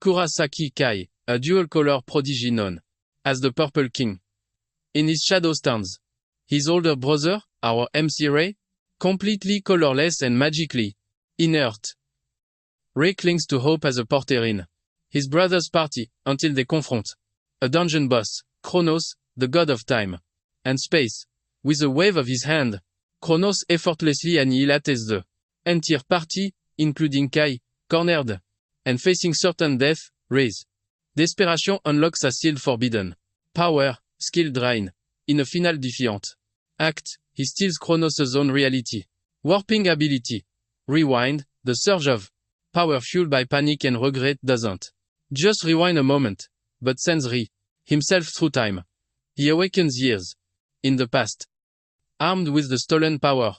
Kurasaki Kai, a dual-color prodigy known as the Purple King. In his shadow stands his older brother, our MC Ray, completely colorless and magically inert. Ray clings to hope as a porter in his brother's party until they confront a dungeon boss, Kronos, the god of time and space. With a wave of his hand, Kronos effortlessly annihilates the entire party, including Kai, cornered and facing certain death. Ray's desperation unlocks a sealed forbidden power, skill drain. In a final defiant act, he steals Kronos' own reality warping ability. Rewind, the surge of power fueled by panic and regret doesn't just rewind a moment, but sends himself through time. He awakens years in the past, armed with the stolen power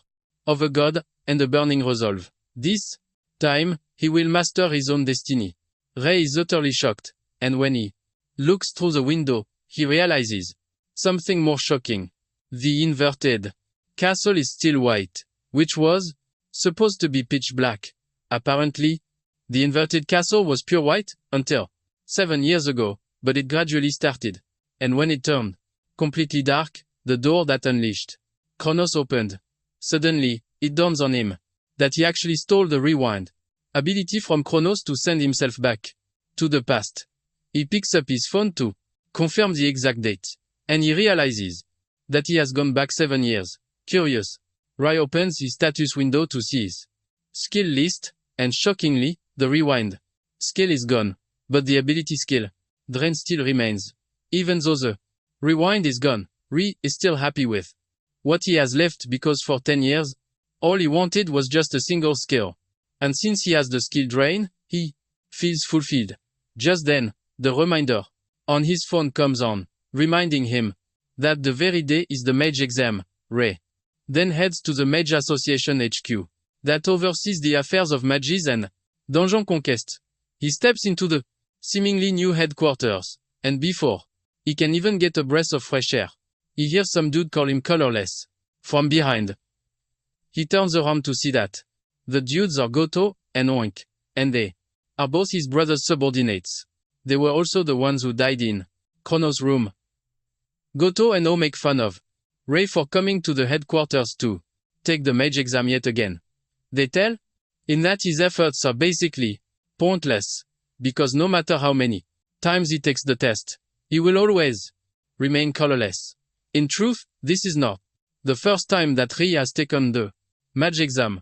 of a god and a burning resolve. This time, he will master his own destiny. Ray is utterly shocked, and when he looks through the window, he realizes something more shocking. The inverted castle is still white, which was supposed to be pitch black. Apparently, the inverted castle was pure white until 7 years ago, but it gradually started. And when it turned completely dark, the door that unleashed Kronos opened. Suddenly, it dawns on him that he actually stole the rewind ability from Kronos to send himself back to the past. He picks up his phone to confirm the exact date, and he realizes that he has gone back 7 years. Curious, Ray opens his status window to see his skill list, and shockingly, the rewind skill is gone, but the ability skill drain still remains. Even though the rewind is gone, Ray is still happy with what he has left because for 10 years, all he wanted was just a single skill. And since he has the skill drain, he feels fulfilled. Just then, the reminder on his phone comes on, reminding him that the very day is the mage exam. Ray then heads to the Mage Association HQ that oversees the affairs of mages and dungeon conquest. He steps into the seemingly new headquarters, and before he can even get a breath of fresh air, he hears some dude call him colorless from behind. He turns around to see that the dudes are Goto and Oink, and they are both his brother's subordinates. They were also the ones who died in Kronos' room. Goto and O make fun of Ray for coming to the headquarters to take the mage exam yet again. They tell him that his efforts are basically pointless, because no matter how many times he takes the test, he will always remain colorless. In truth, this is not the first time that Ray has taken the mage exam.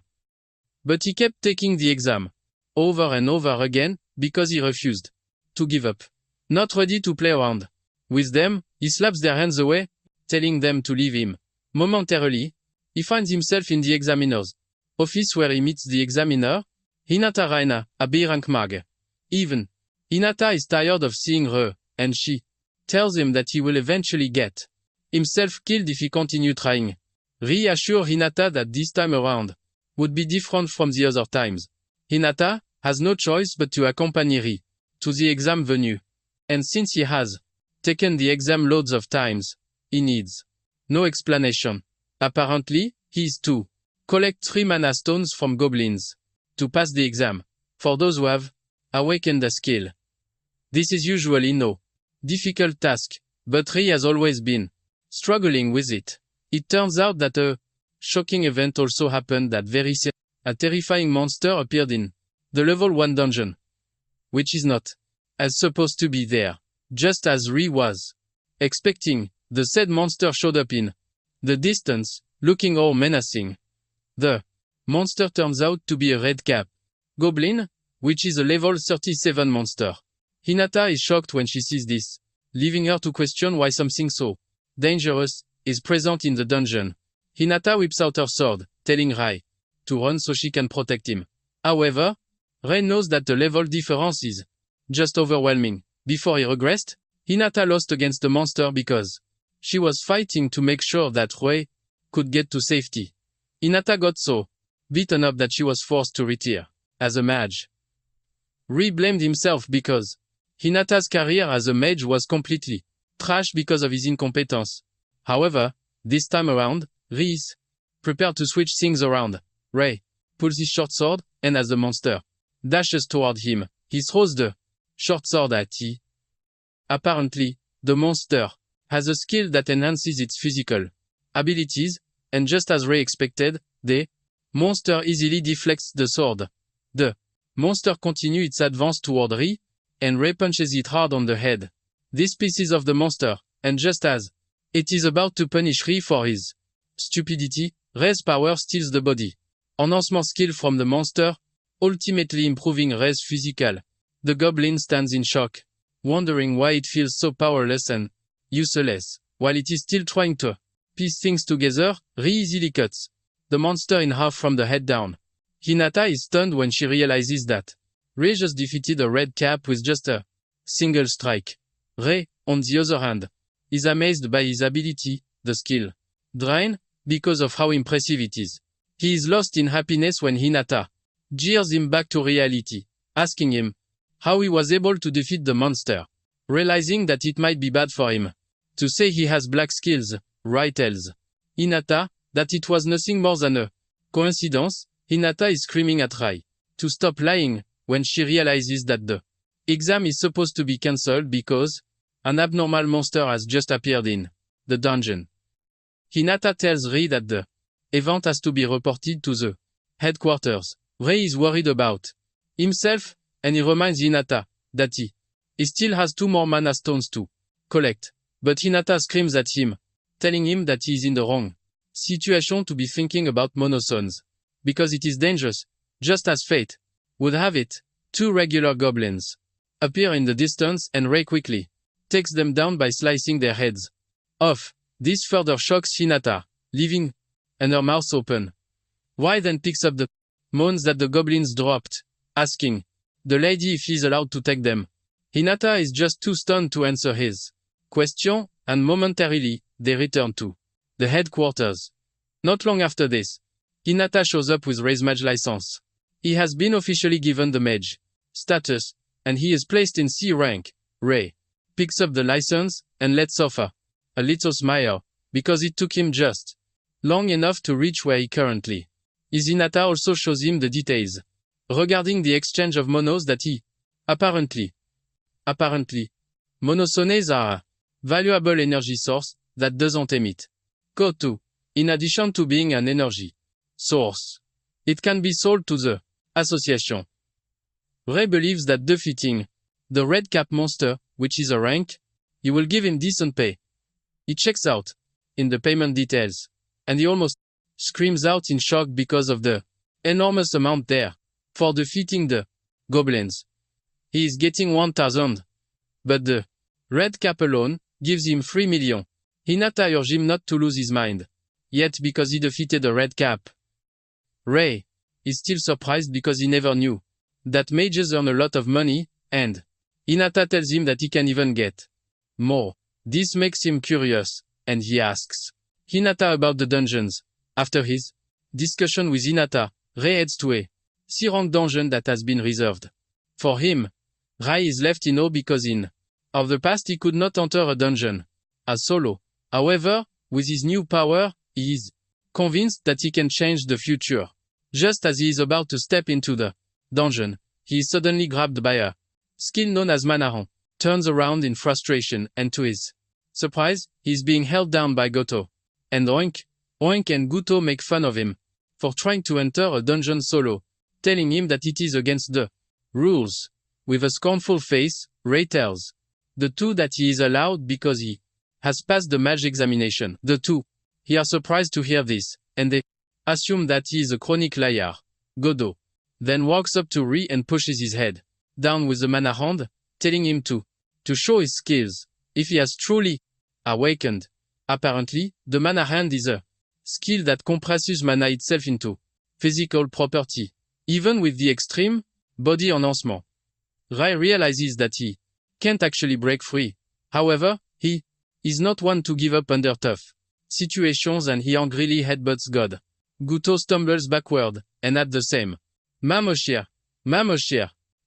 But he kept taking the exam over and over again because he refused to give up. Not ready to play around with them, he slaps their hands away, telling them to leave him. Momentarily, he finds himself in the examiner's office where he meets the examiner, Hinata Reina, a B-rank mag. Even Hinata is tired of seeing her, and she tells him that he will eventually get himself killed if he continue trying. Ray assures Hinata that this time around would be different from the other times. Hinata has no choice but to accompany Ray to the exam venue. And since he has taken the exam loads of times, he needs no explanation. Apparently, he is to collect 3 mana stones from goblins to pass the exam, for those who have awakened a skill. This is usually no difficult task, but Ray has always been struggling with it. It turns out that a shocking event also happened that very soon. A terrifying monster appeared in the level 1 dungeon, which is not as supposed to be there. Just as Ray was expecting, the said monster showed up in the distance, looking all menacing. The monster turns out to be a red cap goblin, which is a level 37 monster. Hinata is shocked when she sees this, leaving her to question why something so dangerous is present in the dungeon. Hinata whips out her sword, telling Ray to run so she can protect him. However, Ray knows that the level difference is just overwhelming. Before he regressed, Hinata lost against the monster because she was fighting to make sure that Ray could get to safety. Hinata got so beaten up that she was forced to retire as a mage. Ray blamed himself because Hinata's career as a mage was completely trash because of his incompetence. However, this time around, Ray is prepared to switch things around. Ray pulls his short sword, and as the monster dashes toward him, he throws the short sword at E. Apparently, the monster has a skill that enhances its physical abilities, and just as Ray expected, the monster easily deflects the sword. The monster continues its advance toward Ray, and Ray punches it hard on the head. This pisses off the monster, and just as it is about to punish Ray for his stupidity, Ray's power steals the body enhancement skill from the monster, ultimately improving Ray's physical. The goblin stands in shock, wondering why it feels so powerless and useless. While it is still trying to piece things together, Ray easily cuts the monster in half from the head down. Hinata is stunned when she realizes that Ray just defeated a red cap with just a single strike. Ray, on the other hand, is amazed by his ability, the skill drain, because of how impressive it is. He is lost in happiness when Hinata jeers him back to reality, asking him how he was able to defeat the monster. Realizing that it might be bad for him to say he has black skills, Ray tells Hinata that it was nothing more than a coincidence. Hinata is screaming at Ray to stop lying when she realizes that the exam is supposed to be cancelled because an abnormal monster has just appeared in the dungeon. Hinata tells Ray that the event has to be reported to the headquarters. Ray is worried about himself, and he reminds Hinata that he still has 2 more mana stones to collect. But Hinata screams at him, telling him that he is in the wrong situation to be thinking about monostones, because it is dangerous. Just as fate would have it, 2 regular goblins appear in the distance, and Ray quickly takes them down by slicing their heads off. This further shocks Hinata, leaving her mouth open. Ray then picks up the moons that the goblins dropped, asking the lady if he is allowed to take them. Hinata is just too stunned to answer his question, and momentarily, they return to the headquarters. Not long after this, Hinata shows up with Ray's mage license. He has been officially given the mage status, and he is placed in C rank. Ray picks up the license and lets off a little smile, because it took him just long enough to reach where he currently is. Hinata also shows him the details regarding the exchange of monos that he apparently monosones are a valuable energy source that doesn't emit CO2. In addition to being an energy source, it can be sold to the association. Ray believes that defeating the red cap monster, which is a rank, he will give him decent pay. He checks out in the payment details, and he almost screams out in shock because of the enormous amount there for defeating the goblins. He is getting 1,000, but the red cap alone gives him 3 million. Hinata urges him not to lose his mind yet because he defeated a red cap. Ray is still surprised because he never knew that mages earn a lot of money, and Hinata tells him that he can even get more. This makes him curious, and he asks Hinata about the dungeons. After his discussion with Hinata, Ray heads to a C-rank dungeon that has been reserved for him. Ray is left in awe because in the past he could not enter a dungeon as solo. However, with his new power, he is convinced that he can change the future. Just as he is about to step into the dungeon, he is suddenly grabbed by a skill known as Manahan, turns around in frustration, and to his surprise, he is being held down by Goto. And Oink and Guto make fun of him for trying to enter a dungeon solo, telling him that it is against the rules. With a scornful face, Ray tells the two that he is allowed because he has passed the mage examination. The two are surprised to hear this, and they assume that he is a chronic liar. Godo then walks up to Ray and pushes his head down with the mana hand, telling him to show his skills if he has truly awakened. Apparently, the mana hand is a skill that compresses mana itself into physical property, even with the extreme body enhancement. Ray realizes that he can't actually break free. However, he is not one to give up under tough situations, and he angrily headbutts God. Guto stumbles backward, and at the same Mamoshir,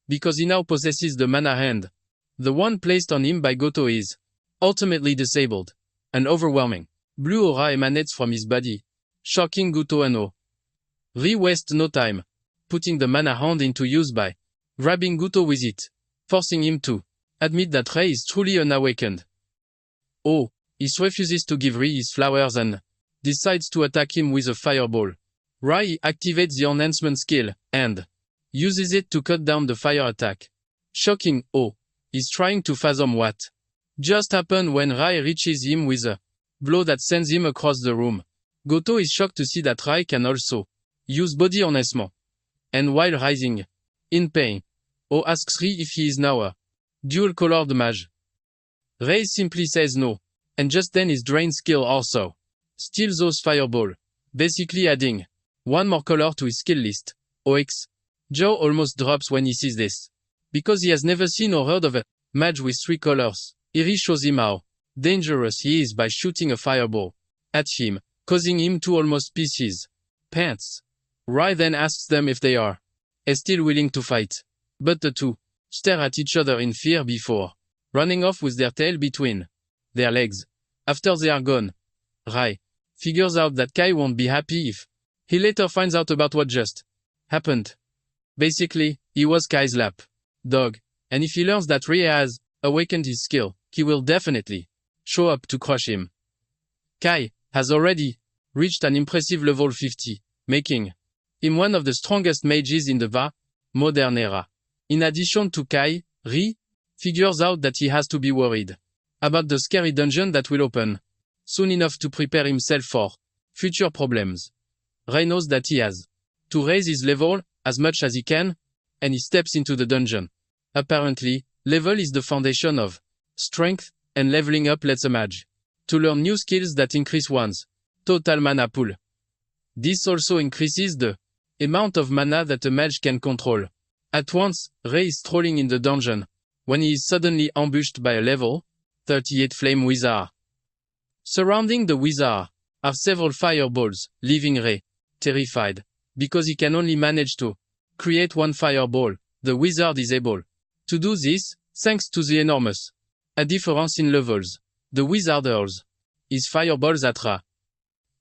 because he now possesses the mana hand. The one placed on him by Goto is ultimately disabled. An overwhelming blue aura emanates from his body, shocking Guto and O. Ray wastes no time, putting the mana hand into use by grabbing Guto with it. forcing him to admit that Ray is truly unawakened. Oh, he refuses to give Ray his flowers and decides to attack him with a fireball. Ray activates the enhancement skill and uses it to cut down the fire attack. Shocking. Oh, he's trying to fathom what just happened when Ray reaches him with a blow that sends him across the room. Goto is shocked to see that Ray can also use body enhancement. And while rising in pain, Oh asks Ray if he is now a dual-colored mage. Ray simply says no, and just then his drain skill also steals those fireball, basically adding one more color to his skill list. OX. Joe almost drops when he sees this. Because he has never seen or heard of a mage with 3 colors, Eri shows him how dangerous he is by shooting a fireball at him, causing him to almost piss his pants. Rai then asks them if they are still willing to fight. But the two stare at each other in fear before running off with their tail between their legs. After they are gone, Rai figures out that Kai won't be happy if he later finds out about what just happened. Basically, he was Kai's lap dog, and if he learns that Rai has awakened his skill, he will definitely show up to crush him. Kai has already reached an impressive level 50, making him one of the strongest mages in the modern era. In addition to Kai, Ri figures out that he has to be worried about the scary dungeon that will open soon enough to prepare himself for future problems. Rai knows that he has to raise his level as much as he can, and he steps into the dungeon. Apparently, level is the foundation of strength, and leveling up lets a mage to learn new skills that increase one's total mana pool. This also increases the amount of mana that a mage can control. At once, Ray is strolling in the dungeon when he is suddenly ambushed by a level 38 flame wizard. Surrounding the wizard are several fireballs, leaving Ray terrified. Because he can only manage to create one fireball, the wizard is able to do this thanks to the enormous difference in levels. The wizard hurls his fireballs at Ra.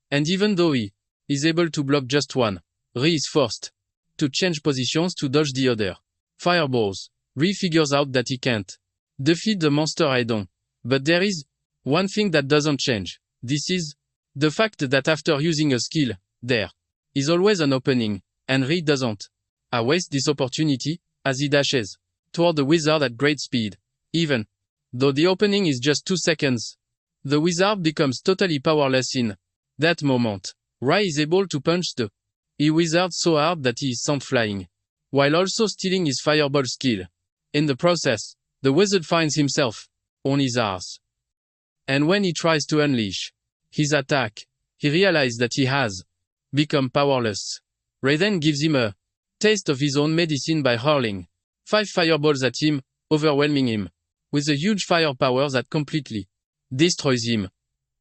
And even though he is able to block just one, Ri is forced to change positions to dodge the other fireballs. Ri figures out that he can't defeat the monster head-on. But there is one thing that doesn't change. This is the fact that after using a skill, there is always an opening, and Ri doesn't waste this opportunity as he dashes toward the wizard at great speed. Even though the opening is just 2 seconds, the wizard becomes totally powerless in that moment. Rai is able to punch the wizard so hard that he is sent flying, while also stealing his fireball skill. In the process, the wizard finds himself on his arse. And when he tries to unleash his attack, he realizes that he has become powerless. Ray then gives him a taste of his own medicine by hurling 5 fireballs at him, overwhelming him with a huge firepower that completely destroys him.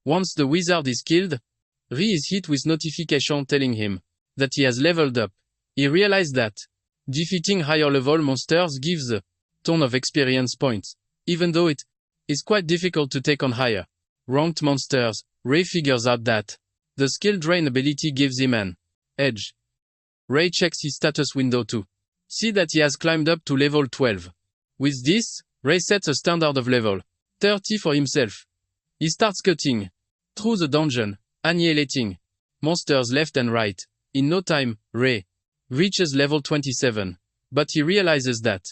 Once the wizard is killed, Ri is hit with notification telling him that he has leveled up. He realized that defeating higher level monsters gives a ton of experience points, even though it is quite difficult to take on higher ranked monsters. Ray figures out that the skill drain ability gives him an edge. Ray checks his status window to see that he has climbed up to level 12. With this, Ray sets a standard of level 30 for himself. He starts cutting through the dungeon, annihilating monsters left and right. In no time, Ray reaches level 27, but he realizes that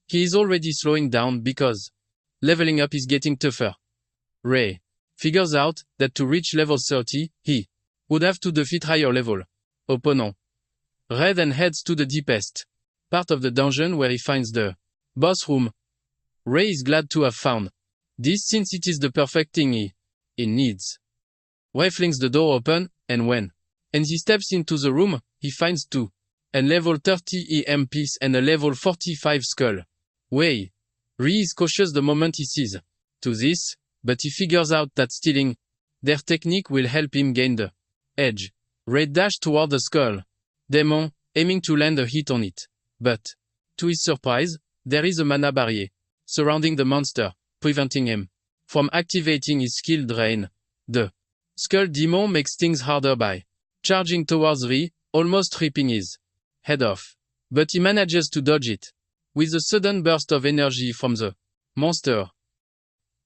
he is already slowing down because leveling up is getting tougher. Ray figures out that to reach level 30, he would have to defeat higher level opponent. Ray then heads to the deepest part of the dungeon where he finds the boss room. Ray is glad to have found this since it is the perfect thing he needs. Ray flings the door open, and when he steps into the room, he finds 2 and level 30 EMPs and a level 45 skull. Ray is cautious the moment he sees to this, but he figures out that stealing their technique will help him gain the edge. Ray dashes toward the skull demon, aiming to land a hit on it. But, to his surprise, there is a mana barrier surrounding the monster, preventing him from activating his skill drain. The skull demon makes things harder by charging towards Ray, almost ripping his head off. But he manages to dodge it. with a sudden burst of energy from the monster.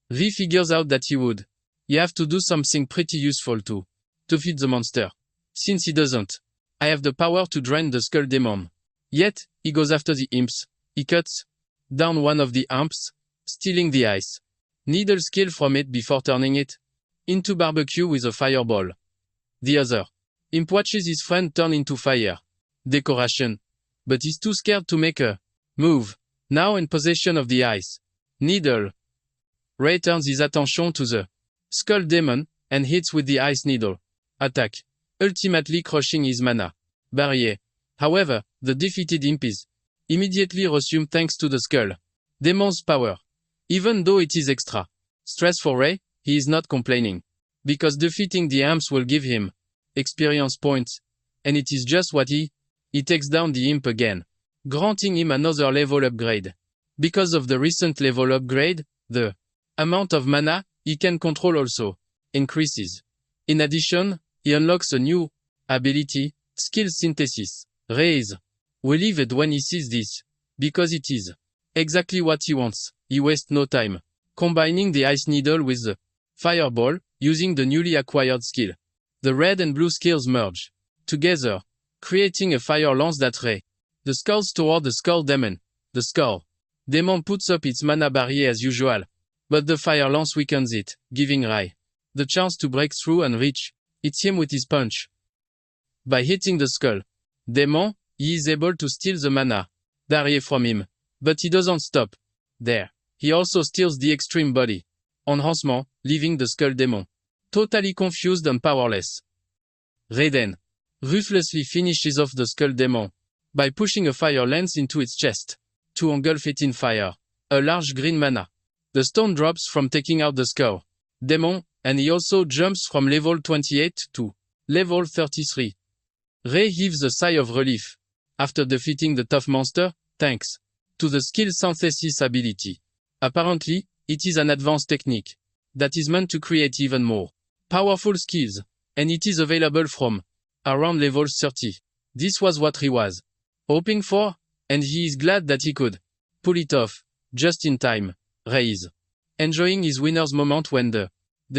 Ray figures out that he have to do something pretty useful to defeat the monster. Since he doesn't, I have the power to drain the skull demon. Yet, he goes after the imps. He cuts down one of the imps, stealing the ice needle skill from it before turning it into barbecue with a fireball. The other imp watches his friend turn into fire decoration, but is too scared to make a move. Now in possession of the ice needle, Ray turns his attention to the skull demon and hits with the ice needle attack, ultimately crushing his mana barrier. However, the defeated imp is immediately resumed thanks to the skull demon's power. Even though it is extra stress for Ray, he is not complaining, because defeating the imps will give him experience points, and it is just what he takes down the imp again, granting him another level upgrade. Because of the recent level upgrade, the amount of mana he can control also increases. In addition, he unlocks a new ability, Skill Synthesis. Ray is relieved when he sees this, because it is exactly what he wants. He wastes no time combining the ice needle with the fireball, using the newly acquired skill. The red and blue skills merge together, creating a fire lance that Ray the skulls toward the skull demon. The skull demon puts up its mana barrier as usual, but the fire lance weakens it, giving Ray the chance to break through and hits him with his punch. By hitting the skull demon, he is able to steal the mana barrier from him, but he doesn't stop there. He also steals the extreme body enhancement, leaving the skull demon totally confused and powerless. Ray then ruthlessly finishes off the skull demon by pushing a fire lance into its chest to engulf it in fire, a large green mana. The stone drops from taking out the skull demon, and he also jumps from level 28 to level 33. Ray heaves a sigh of relief after defeating the tough monster, thanks to the skill synthesis ability. Apparently, it is an advanced technique that is meant to create even more powerful skills, and it is available from around level 30. This was what he was hoping for, and he is glad that he could pull it off just in time. Ray is enjoying his winner's moment when the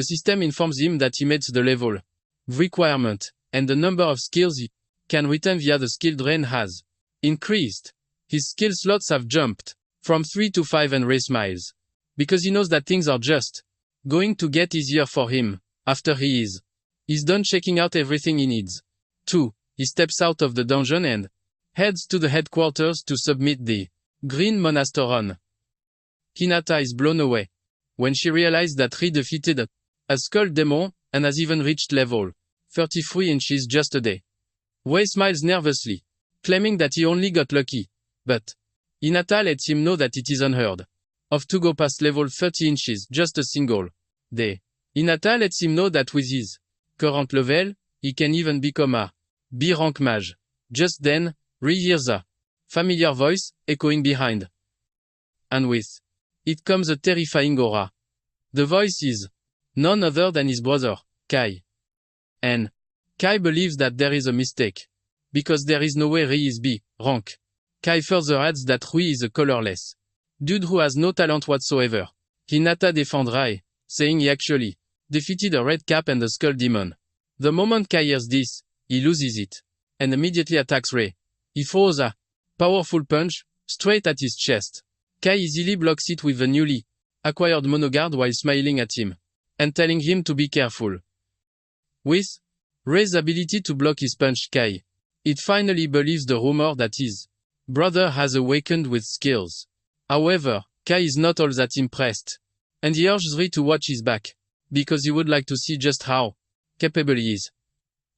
system informs him that he met the level requirement, and the number of skills he can retain via the skill drain has increased. His skill slots have jumped from 3 to 5, and Ray smiles, because he knows that things are just going to get easier for him after he's done checking out everything he needs. 2. He steps out of the dungeon and heads to the headquarters to submit the Green Monasteron. Hinata is blown away when she realizes that Ray defeated a skull demon and has even reached level 33 inches just a day. Ray smiles nervously, claiming that he only got lucky, but Hinata lets him know that it is unheard of to go past level 30 inches just a single day. Hinata lets him know that with his current level, he can even become a B rank mage. Just then, Ray hears a familiar voice echoing behind, and with it comes a terrifying aura. The voice is none other than his brother, Kai. And Kai believes that there is a mistake, because there is no way Ray is B rank. Kai further adds that Ray is a colorless dude who has no talent whatsoever. Hinata defends Ray, saying he actually defeated a red cap and a skull demon. The moment Kai hears this, he loses it, and immediately attacks Ray. He throws a powerful punch straight at his chest. Kai easily blocks it with the newly acquired monoguard while smiling at him, and telling him to be careful. With Ray's ability to block his punch, Kai it finally believes the rumor that his brother has awakened with skills. However, Kai is not all that impressed, and he urges Ray to watch his back, because he would like to see just how capable he is.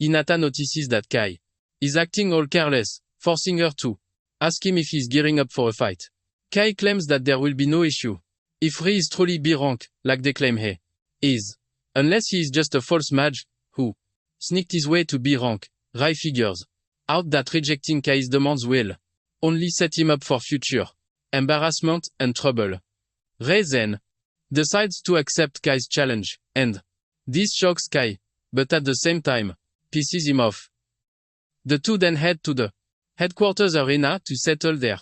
Hinata notices that Kai is acting all careless, forcing her to ask him if he is gearing up for a fight. Kai claims that there will be no issue if Ray is truly B rank, like they claim he is, unless he is just a false mage who sneaked his way to B rank. Ray figures out that rejecting Kai's demands will only set him up for future embarrassment and trouble. Ray then decides to accept Kai's challenge, and this shocks Kai, but at the same time pisses him off. The two then head to the headquarters arena to settle their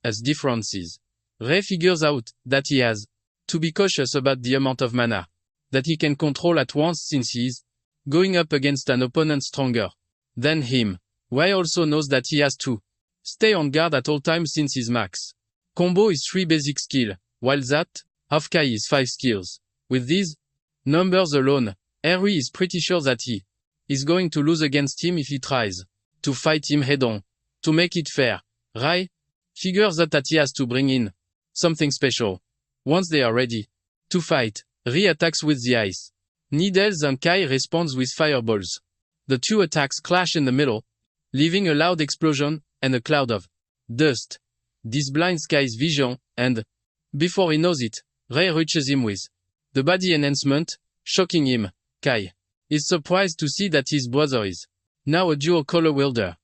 as differences. Rei figures out that he has to be cautious about the amount of mana that he can control at once since he is going up against an opponent stronger than him. Rei also knows that he has to stay on guard at all times since his max combo is 3 basic skill, while that of Kai is 5 skills. With these numbers alone, Rei is pretty sure that he is going to lose against him if he tries to fight him head-on. To make it fair, Rei figures out that he has to bring in something special. Once they are ready to fight, Rei attacks with the ice needles and Kai responds with fireballs. The two attacks clash in the middle, leaving a loud explosion and a cloud of dust. This blinds Kai's vision, and before he knows it, Rei reaches him with the body enhancement, shocking him. Kai is surprised to see that his brother is now a dual color wielder.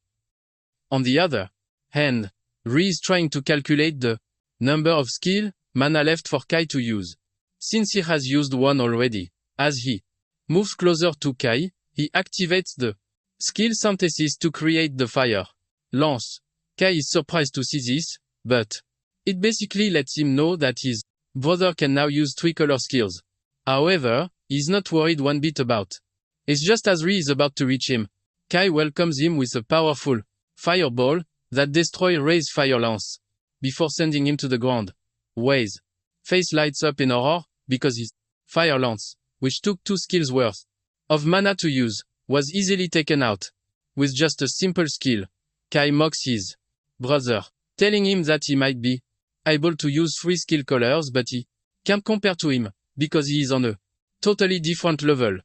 On the other hand, Rei is trying to calculate the number of skill mana left for Kai to use, since he has used one already. As he moves closer to Kai, he activates the skill synthesis to create the fire lance. Kai is surprised to see this, but it basically lets him know that his brother can now use 3 color skills. However, he's not worried one bit about it. Just as Rei is about to reach him, Kai welcomes him with a powerful fireball that destroys Rei's fire lance before sending him to the ground. Rei's face lights up in horror because his fire lance, which took 2 skills worth of mana to use, was easily taken out with just a simple skill. Kai mocks his brother, telling him that he might be able to use 3 skill colors, but he can't compare to him because he is on a totally different level.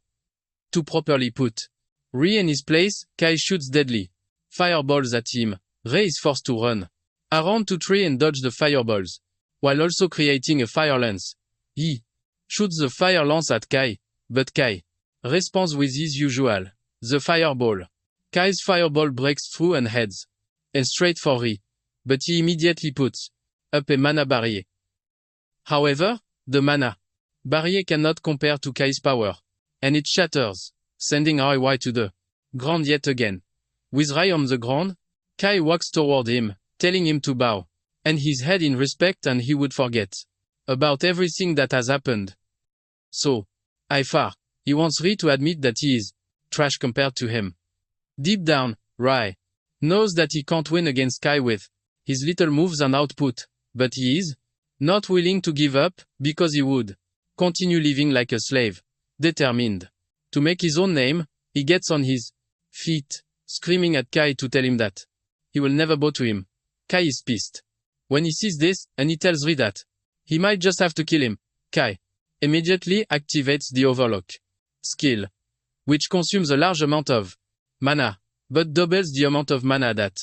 To properly put Rei in his place, Kai shoots deadly fireballs at him. Rei is forced to run around to try and dodge the fireballs, while also creating a fire lance. He shoots the fire lance at Kai, but Kai responds with his usual, the fireball. Kai's fireball breaks through and heads and straight for Rei, but he immediately puts up a mana barrier. However, the mana barrier cannot compare to Kai's power, and it shatters, sending Rei to the ground yet again. With Rei on the ground, Kai walks toward him, telling him to bow and his head in respect, and he would forget about everything that has happened. So far, he wants Rei to admit that he is trash compared to him. Deep down, Rei knows that he can't win against Kai with his little moves and output, but he is not willing to give up because he would continue living like a slave. Determined to make his own name, he gets on his feet, screaming at Kai to tell him that he will never bow to him. Kai is pissed when he sees this, and he tells Rei that he might just have to kill him. Kai immediately activates the Overlock skill, which consumes a large amount of mana, but doubles the amount of mana that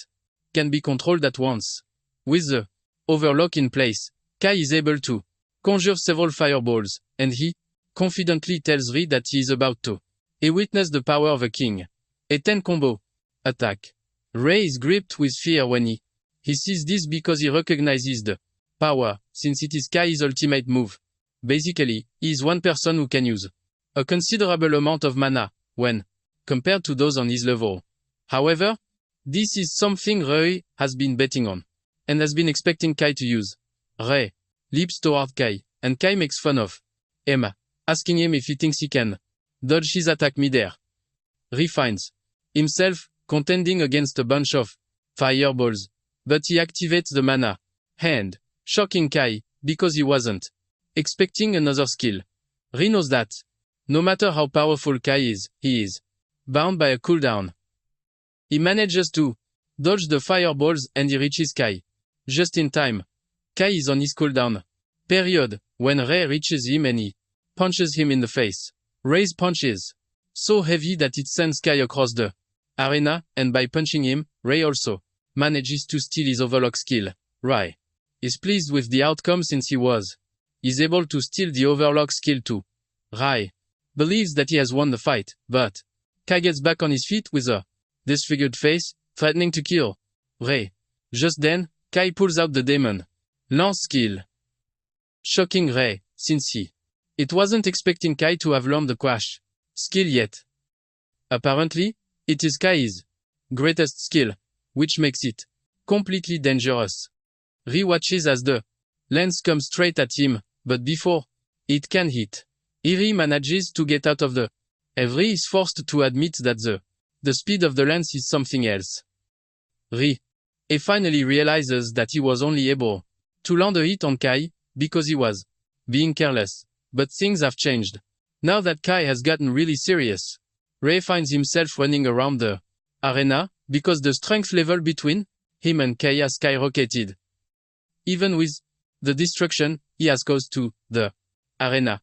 can be controlled at once. With the Overlock in place, Kai is able to conjure several fireballs, and he confidently tells Rei that he is about to witness the power of a king. A 10 combo attack. Rei is gripped with fear when he sees this because he recognizes the power, since it is Kai's ultimate move. Basically, he is one person who can use a considerable amount of mana when compared to those on his level. However, this is something Rei has been betting on and has been expecting Kai to use. Rei leaps toward Kai, and Kai makes fun of him, asking him if he thinks he can dodge his attack midair. Rei finds himself contending against a bunch of fireballs, but he activates the mana hand, shocking Kai because he wasn't expecting another skill. Rei knows that no matter how powerful Kai is, he is bound by a cooldown. He manages to dodge the fireballs and he reaches Kai just in time. Kai is on his cooldown period when Rei reaches him and he punches him in the face. Rei's punch is so heavy that it sends Kai across the arena, and by punching him, Rei also manages to steal his Overlock skill. Rei is pleased with the outcome since he is able to steal the Overlock skill too. Rei believes that he has won the fight, but Kai gets back on his feet with a disfigured face, threatening to kill Rei. Just then, Kai pulls out the Demon Lance skill, shocking Rei, since it wasn't expecting Kai to have learned the Crash skill yet. Apparently, it is Kai's greatest skill, which makes it completely dangerous. Ri watches as the lance comes straight at him, but before it can hit, Ri manages to get out of the Ri is forced to admit that the speed of the lance is something else. Ri finally realizes that he was only able to land a hit on Kai because he was being careless. But things have changed. Now that Kai has gotten really serious, Ray finds himself running around the arena because the strength level between him and Kai has skyrocketed. Even with the destruction he has caused to the arena,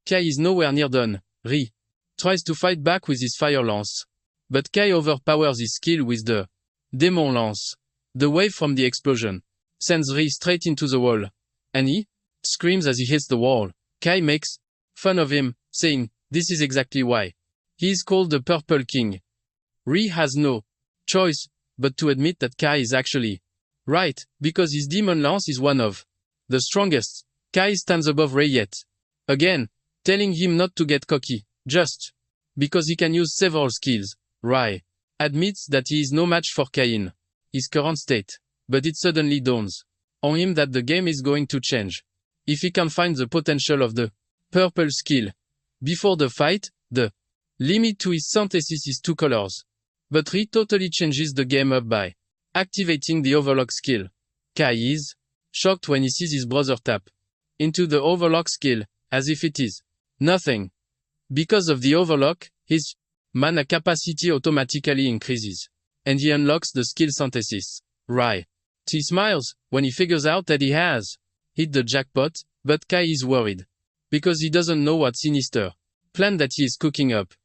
Kai is nowhere near done. Ri tries to fight back with his fire lance, but Kai overpowers his skill with the demon lance. The wave from the explosion sends Ri straight into the wall, and he screams as he hits the wall. Kai makes fun of him, saying, "This is exactly why he is called the Purple King." Ri has no choice but to admit that Kai is actually right, because his demon lance is one of the strongest. Kai stands above Ray yet again, telling him not to get cocky, just because he can use several skills. Rai admits that he is no match for Kai in his current state, but it suddenly dawns on him that the game is going to change if he can find the potential of the purple skill. Before the fight, the limit to his synthesis is 2 colors. But Ri totally changes the game up by activating the overlock skill. Kai is shocked when he sees his brother tap into the overlock skill, as if it is nothing. Because of the overlock, his mana capacity automatically increases, and he unlocks the skill synthesis. Rai he smiles when he figures out that he has hit the jackpot, but Kai is worried because he doesn't know what sinister plan that he is cooking up.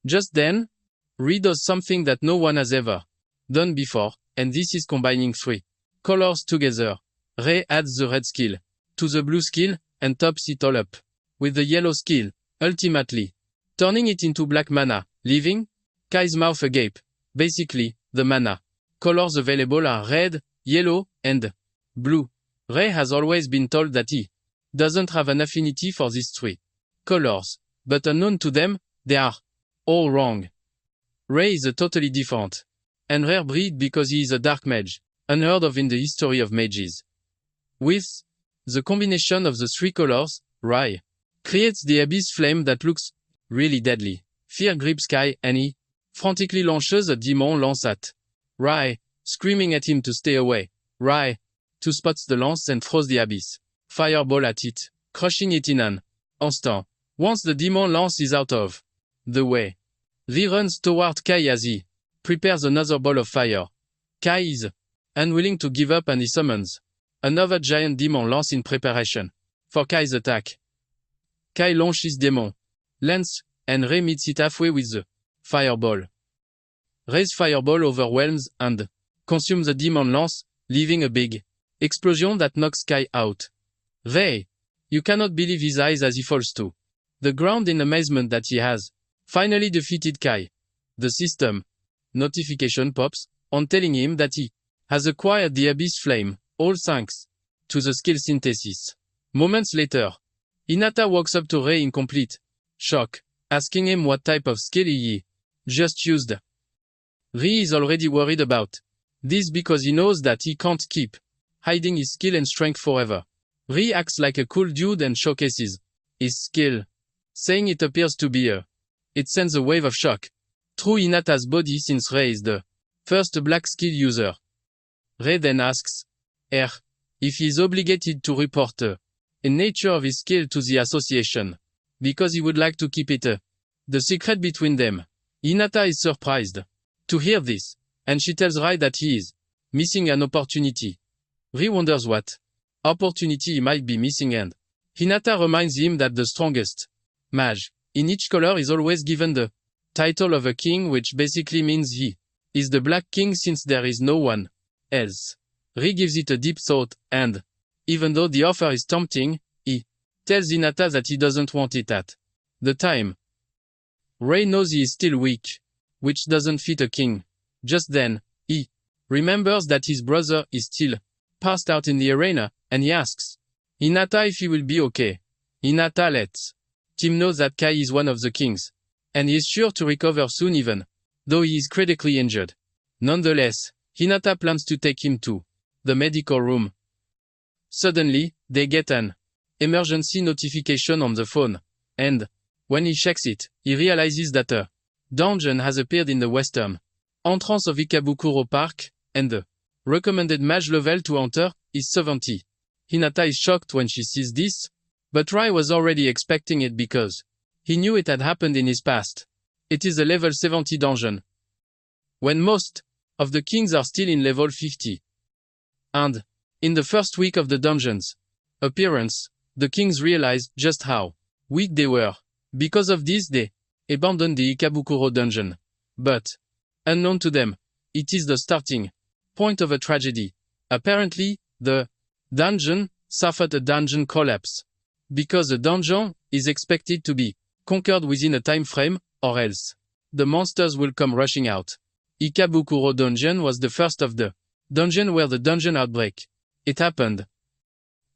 Just then, Ri does something that no one has ever done before, and this is combining 3 colors together. Ray adds the red skill to the blue skill and tops it all up with the yellow skill, ultimately turning it into black mana, leaving Kai's mouth agape. Basically, the mana colors available are red, yellow, and blue. Ray has always been told that he doesn't have an affinity for these 3 colors, but unknown to them, they are all wrong. Ray is a totally different and rare breed because he is a dark mage, unheard of in the history of mages. With the combination of the 3 colors, Rai creates the abyss flame that looks really deadly. Fear grips Kai and he frantically launches a demon lance at Rai, screaming at him to stay away. Rai too spots the lance and throws the abyss fireball at it, crushing it in an instant. Once the demon lance is out of the way, Ri runs toward Kai as he prepares another ball of fire. Kai is unwilling to give up and he summons another giant demon lance in preparation for Kai's attack. Kai launches demon lance and Ray meets it halfway with the fireball. Ray's fireball overwhelms and consumes the demon lance, leaving a big explosion that knocks Kai out. Ray, you cannot believe his eyes as he falls to the ground in amazement that he has finally defeated Kai. The system notification pops on telling him that he has acquired the Abyss Flame, all thanks to the skill synthesis. Moments later, Hinata walks up to Ray in complete shock, asking him what type of skill he just used. Ray is already worried about this because he knows that he can't keep hiding his skill and strength forever. Ray acts like a cool dude and showcases his skill, saying it appears to be it sends a wave of shock through Hinata's body since Ray is the first black skill user. Ray then asks if he is obligated to report the nature of his skill to the association, because he would like to keep it the secret between them. Hinata is surprised to hear this, and she tells Ray that he is missing an opportunity. Ray wonders what opportunity he might be missing, and Hinata reminds him that the strongest mage in each color is always given the title of a king, which basically means he is the Black King since there is no one else. Ray gives it a deep thought, and even though the offer is tempting, he tells Hinata that he doesn't want it at the time. Ray knows he is still weak, which doesn't fit a king. Just then, he remembers that his brother is still passed out in the arena, and he asks Hinata if he will be okay. Hinata lets him know that Kai is one of the kings, and he is sure to recover soon even though he is critically injured. Nonetheless, Hinata plans to take him to the medical room Suddenly, they get an emergency notification on the phone, and, when he checks it, he realizes that a dungeon has appeared in the western entrance of Ikebukuro Park, and the recommended mage level to enter is 70. Hinata is shocked when she sees this, but Rai was already expecting it because he knew it had happened in his past. It is a level 70 dungeon, when most of the kings are still in level 50. And, in the first week of the dungeon's appearance, the kings realized just how weak they were. Because of this, they abandoned the Ikebukuro dungeon. But, unknown to them, it is the starting point of a tragedy. Apparently, the dungeon suffered a dungeon collapse. Because a dungeon is expected to be conquered within a time frame, or else the monsters will come rushing out. Ikebukuro dungeon was the first of the dungeon where the dungeon outbreak. It happened.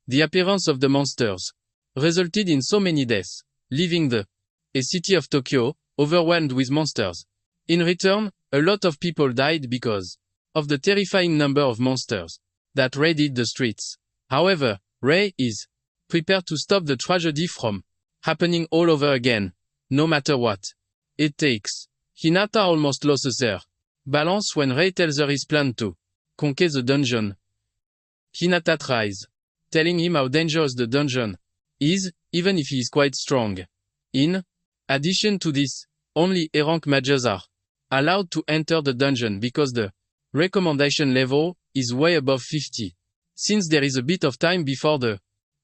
The appearance of the monsters resulted in so many deaths, leaving the city of Tokyo overwhelmed with monsters. In return, a lot of people died because of the terrifying number of monsters that raided the streets. However, Rei is prepared to stop the tragedy from happening all over again, no matter what it takes. Hinata almost loses her balance when Rei tells her his plan to conquer the dungeon. Hinata tries, telling him how dangerous the dungeon is, even if he is quite strong. In addition to this, only A-rank mages are allowed to enter the dungeon because the recommendation level is way above 50. Since there is a bit of time before the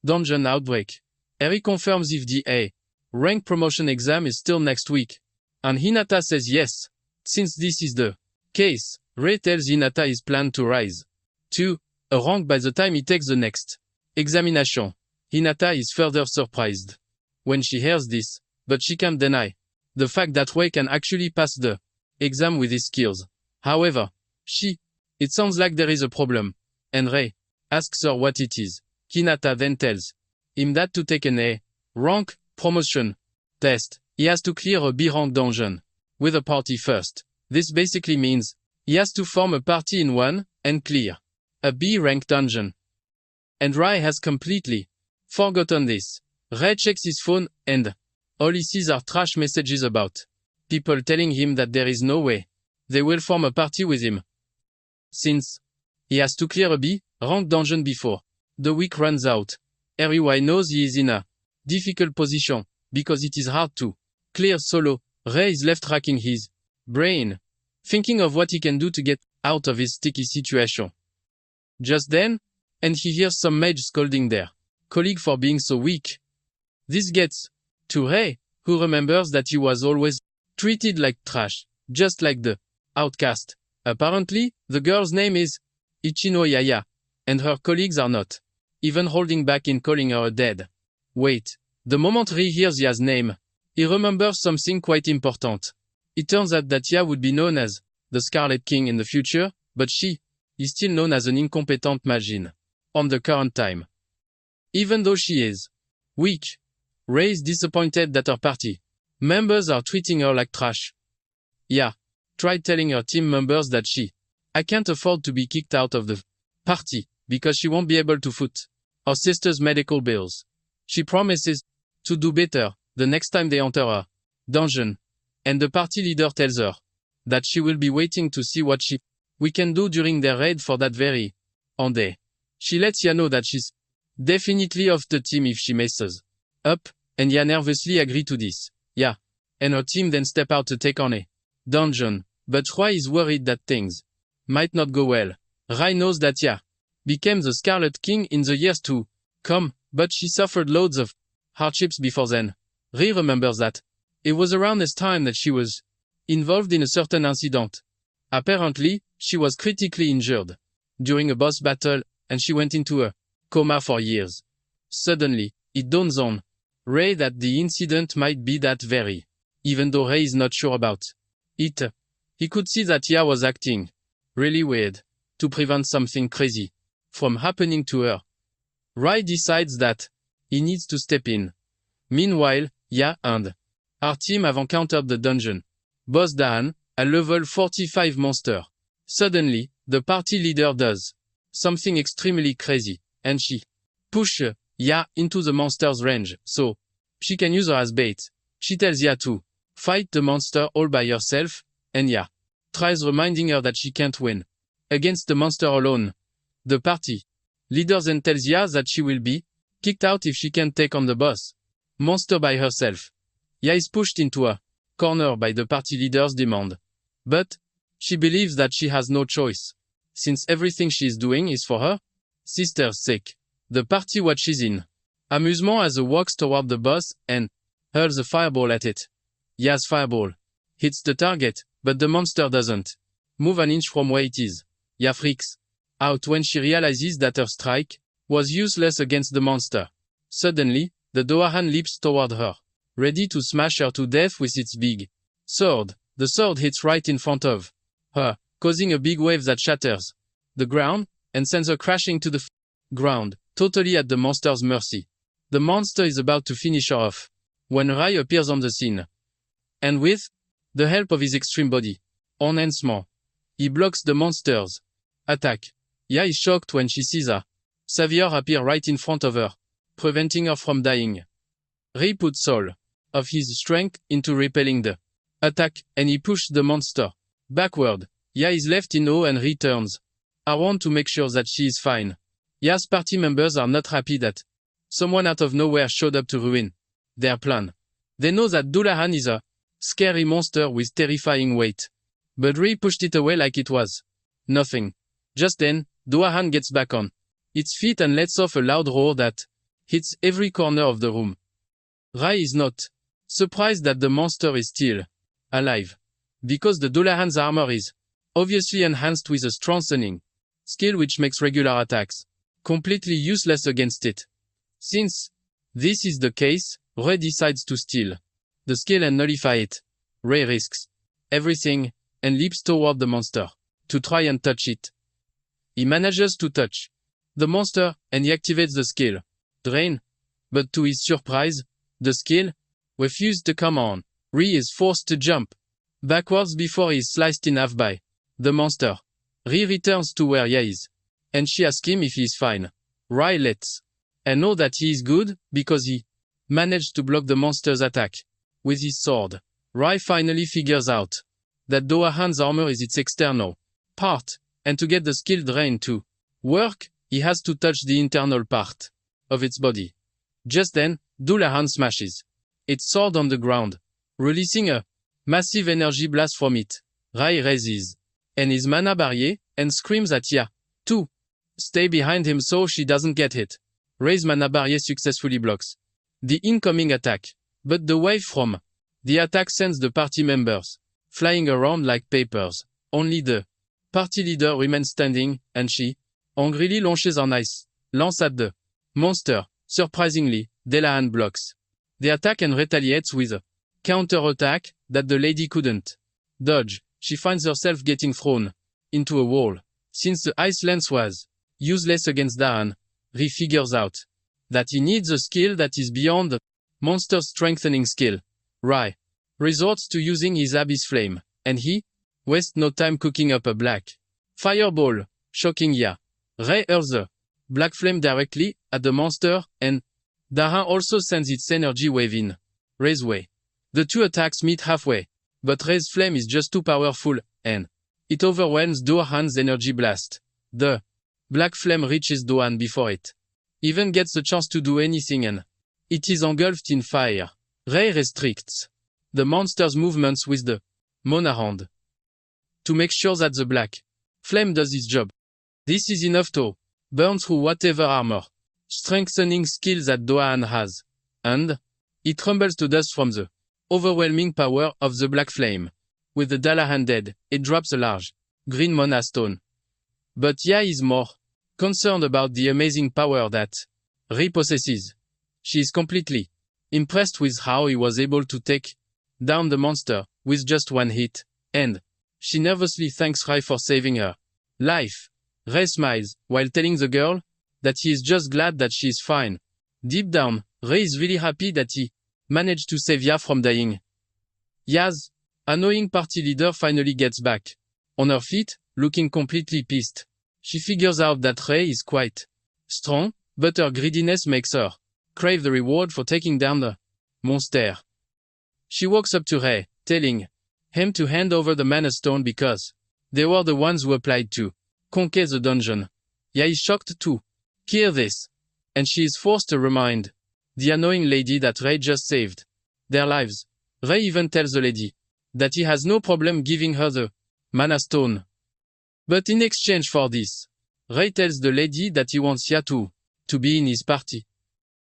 dungeon outbreak, Eri confirms if the A-rank promotion exam is still next week, and Hinata says yes. Since this is the case, Rei tells Hinata his plan to rise to a rank by the time he takes the next examination. Hinata is further surprised when she hears this, but she can't deny the fact that Rei can actually pass the exam with his skills. However, it sounds like there is a problem, and Rei asks her what it is. Hinata then tells him that to take an A-rank promotion test, he has to clear a B-rank dungeon with a party first. This basically means he has to form a party in one and clear a B-rank dungeon. And Rai has completely forgotten this. Rei checks his phone and all he sees are trash messages about people telling him that there is no way they will form a party with him, since he has to clear a B-rank dungeon before the week runs out. Everyone knows he is in a difficult position because it is hard to clear solo. Rei is left racking his brain, thinking of what he can do to get out of his sticky situation. Just then, and he hears some mage scolding their colleague for being so weak. This gets to Rei, who remembers that he was always treated like trash, just like the outcast. Apparently, the girl's name is Ichino Yaya, and her colleagues are not even holding back in calling her a dead weight. The moment Rei hears Ya's name, he remembers something quite important. It turns out that Ya would be known as the Scarlet King in the future, but she is still known as an incompetent magician on the current time. Even though she is weak, Rei is disappointed that her party members are treating her like trash. Ya tried telling her team members that I can't afford to be kicked out of the party because she won't be able to foot her sister's medical bills. She promises to do better the next time they enter a dungeon, and the party leader tells her that she will be waiting to see what we can do during their raid for that very day. She lets Ya know that she's definitely off the team if she messes up, and Ya nervously agrees to this. Ya and her team then step out to take on a dungeon, but Rai is worried that things might not go well. Rai knows that Ya became the Scarlet King in the years to come, but she suffered loads of hardships before then. Rai remembers that it was around this time that she was involved in a certain incident. Apparently, she was critically injured during a boss battle, and she went into a coma for years. Suddenly, it dawns on Rai that the incident might be that very. Even though Rai is not sure about it, he could see that Ya was acting really weird to prevent something crazy from happening to her. Rai decides that he needs to step in. Meanwhile, Ya and our team have encountered the dungeon boss Daan, a level 45 monster. Suddenly, the party leader does something extremely crazy, and she push Ya into the monster's range, so she can use her as bait. She tells Ya to fight the monster all by herself, and Ya tries reminding her that she can't win against the monster alone. The party leader then tells Ya that she will be kicked out if she can't take on the boss monster by herself. Ya is pushed into a corner by the party leader's demand. But she believes that she has no choice, since everything she is doing is for her sister's sake. The party watches in amusement as he walks toward the boss and hurls a fireball at it. Ya's fireball hits the target, but the monster doesn't move an inch from where it is. Ya freaks out when she realizes that her strike was useless against the monster. Suddenly, the Doahan leaps toward her, ready to smash her to death with its big sword. The sword hits right in front of her, causing a big wave that shatters the ground and sends her crashing to the ground, totally at the monster's mercy. The monster is about to finish her off when Rai appears on the scene. And with the help of his extreme body enhancement, he blocks the monster's attack. Ya is shocked when she sees a savior appear right in front of her, preventing her from dying. Rai puts all of his strength into repelling the attack, and he pushes the monster backward. Ya is left in awe and returns around to make sure that she is fine. Ya's party members are not happy that someone out of nowhere showed up to ruin their plan. They know that Dullahan is a scary monster with terrifying weight. But Rai pushed it away like it was nothing. Just then, Dullahan gets back on its feet and lets off a loud roar that hits every corner of the room. Rai is not surprised that the monster is still alive, because the Dullahan's armor is obviously enhanced with a strengthening skill which makes regular attacks completely useless against it. Since this is the case, Rai decides to steal the skill and nullify it. Rai risks everything and leaps toward the monster to try and touch it. He manages to touch the monster and he activates the skill Drain, but to his surprise, the skill refuses to come on. Rai is forced to jump backwards before he is sliced in half by the monster. Rai returns to where Ya is, and she asks him if he is fine. Rai lets her know that he is good because he managed to block the monster's attack with his sword. Rai finally figures out that Doahan's armor is its external part, and to get the skill Drain to work, he has to touch the internal part of its body. Just then, Dullahan smashes its sword on the ground, releasing a massive energy blast from it. Rai raises and his mana barrier and screams at Ya to stay behind him so she doesn't get hit. Rai's mana barrier successfully blocks the incoming attack, but the wave from the attack sends the party members flying around like papers. Only the party leader remains standing, and she angrily launches an ice lance at the monster. Surprisingly, Dullahan blocks the attack and retaliates with a counter-attack that the lady couldn't dodge. She finds herself getting thrown into a wall. Since the ice lance was useless against Dahan, Rai figures out that he needs a skill that is beyond the monster's strengthening skill. Rai resorts to using his Abyss Flame, and he wastes no time cooking up a black fireball, shocking Ya. Rai hurls a black flame directly at the monster, and Dahan also sends its energy wave in Rai's way. The two attacks meet halfway, but Rai's flame is just too powerful, and it overwhelms Doahan's energy blast. The black flame reaches Doahan before it even gets a chance to do anything, and it is engulfed in fire. Rai restricts the monster's movements with the Mona hand to make sure that the black flame does its job. This is enough to burn through whatever armor strengthening skills that Doahan has, and it crumbles to dust from the overwhelming power of the black flame. With the Dullahan dead, it drops a large green Mona stone. But Ya is more concerned about the amazing power that Rai possesses. She is completely impressed with how he was able to take down the monster with just one hit, and she nervously thanks Rai for saving her life. Rai smiles while telling the girl that he is just glad that she is fine. Deep down, Rai is really happy that he managed to save Ya from dying. Ya's annoying party leader finally gets back on her feet, looking completely pissed. She figures out that Rai is quite strong, but her greediness makes her crave the reward for taking down the monster. She walks up to Ray, telling him to hand over the Mana Stone because they were the ones who applied to conquer the dungeon. Ya is shocked to hear this, and she is forced to remind the annoying lady that Ray just saved their lives. Ray even tells the lady that he has no problem giving her the Mana Stone. But in exchange for this, Ray tells the lady that he wants Ya to be in his party.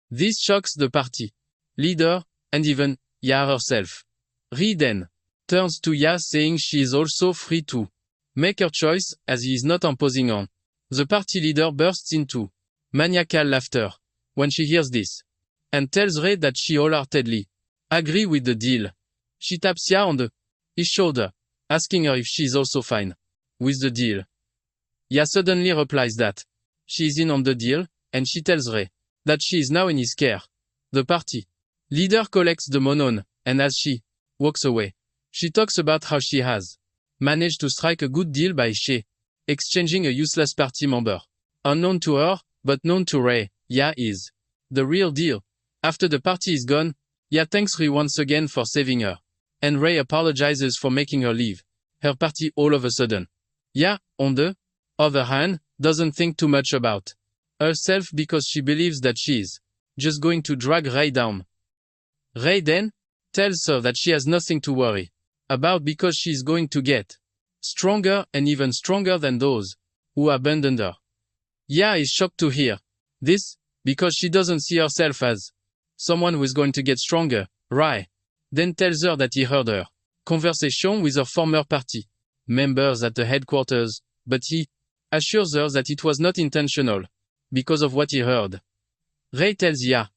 This shocks the party leader, and even Ya herself. Ray then turns to Ya saying she is also free to make her choice as he is not imposing on. The party leader bursts into maniacal laughter when she hears this, and tells Ray that she wholeheartedly agrees with the deal. She taps Ya on his shoulder, asking her if she is also fine with the deal. Ya suddenly replies that she is in on the deal, and she tells Ray that she is now in his care. The party leader collects the monon, and as she walks away, she talks about how she has managed to strike a good deal by exchanging a useless party member. Unknown to her, but known to Ray, Ya is the real deal. After the party is gone, Ya thanks Ray once again for saving her, and Ray apologizes for making her leave her party all of a sudden. Ya, on the other hand, doesn't think too much about herself because she believes that she is just going to drag Ray down. Ray then tells her that she has nothing to worry about because she is going to get stronger and even stronger than those who abandoned her. Ya is shocked to hear this because she doesn't see herself as someone who is going to get stronger. Ray then tells her that he heard her conversation with her former party members at the headquarters, but he assures her that it was not intentional because of what he heard. Ray tells Ya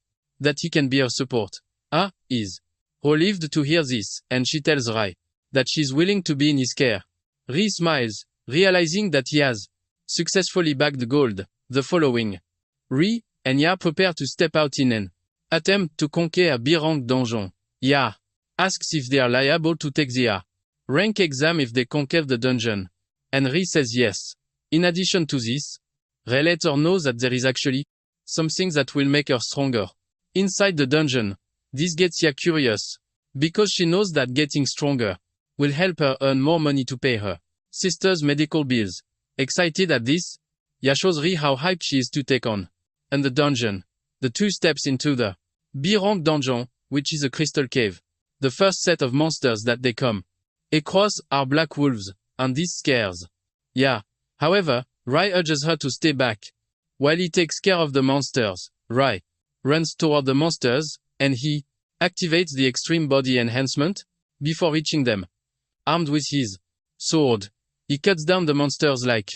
that he can be her support. A is relieved to hear this, and she tells Ray that she is willing to be in his care. Ray smiles, realizing that he has successfully bagged gold. The following, Ray and Ya prepare to step out in an attempt to conquer a B-rank donjon. Ya asks if they are liable to take the A-rank exam if they conquer the dungeon, and Ray says yes. In addition to this, Ray lets her know that there is actually something that will make her stronger inside the dungeon. This gets Ya curious, because she knows that getting stronger will help her earn more money to pay her sister's medical bills. Excited at this, Ya shows Ray how hyped she is to take on and the dungeon. The two steps into the B-rank dungeon, which is a crystal cave. The first set of monsters that they come across are black wolves, and this scares Ya. However, Ray urges her to stay back while he takes care of the monsters. Ray runs toward the monsters, and he activates the extreme body enhancement before reaching them. Armed with his sword, he cuts down the monsters like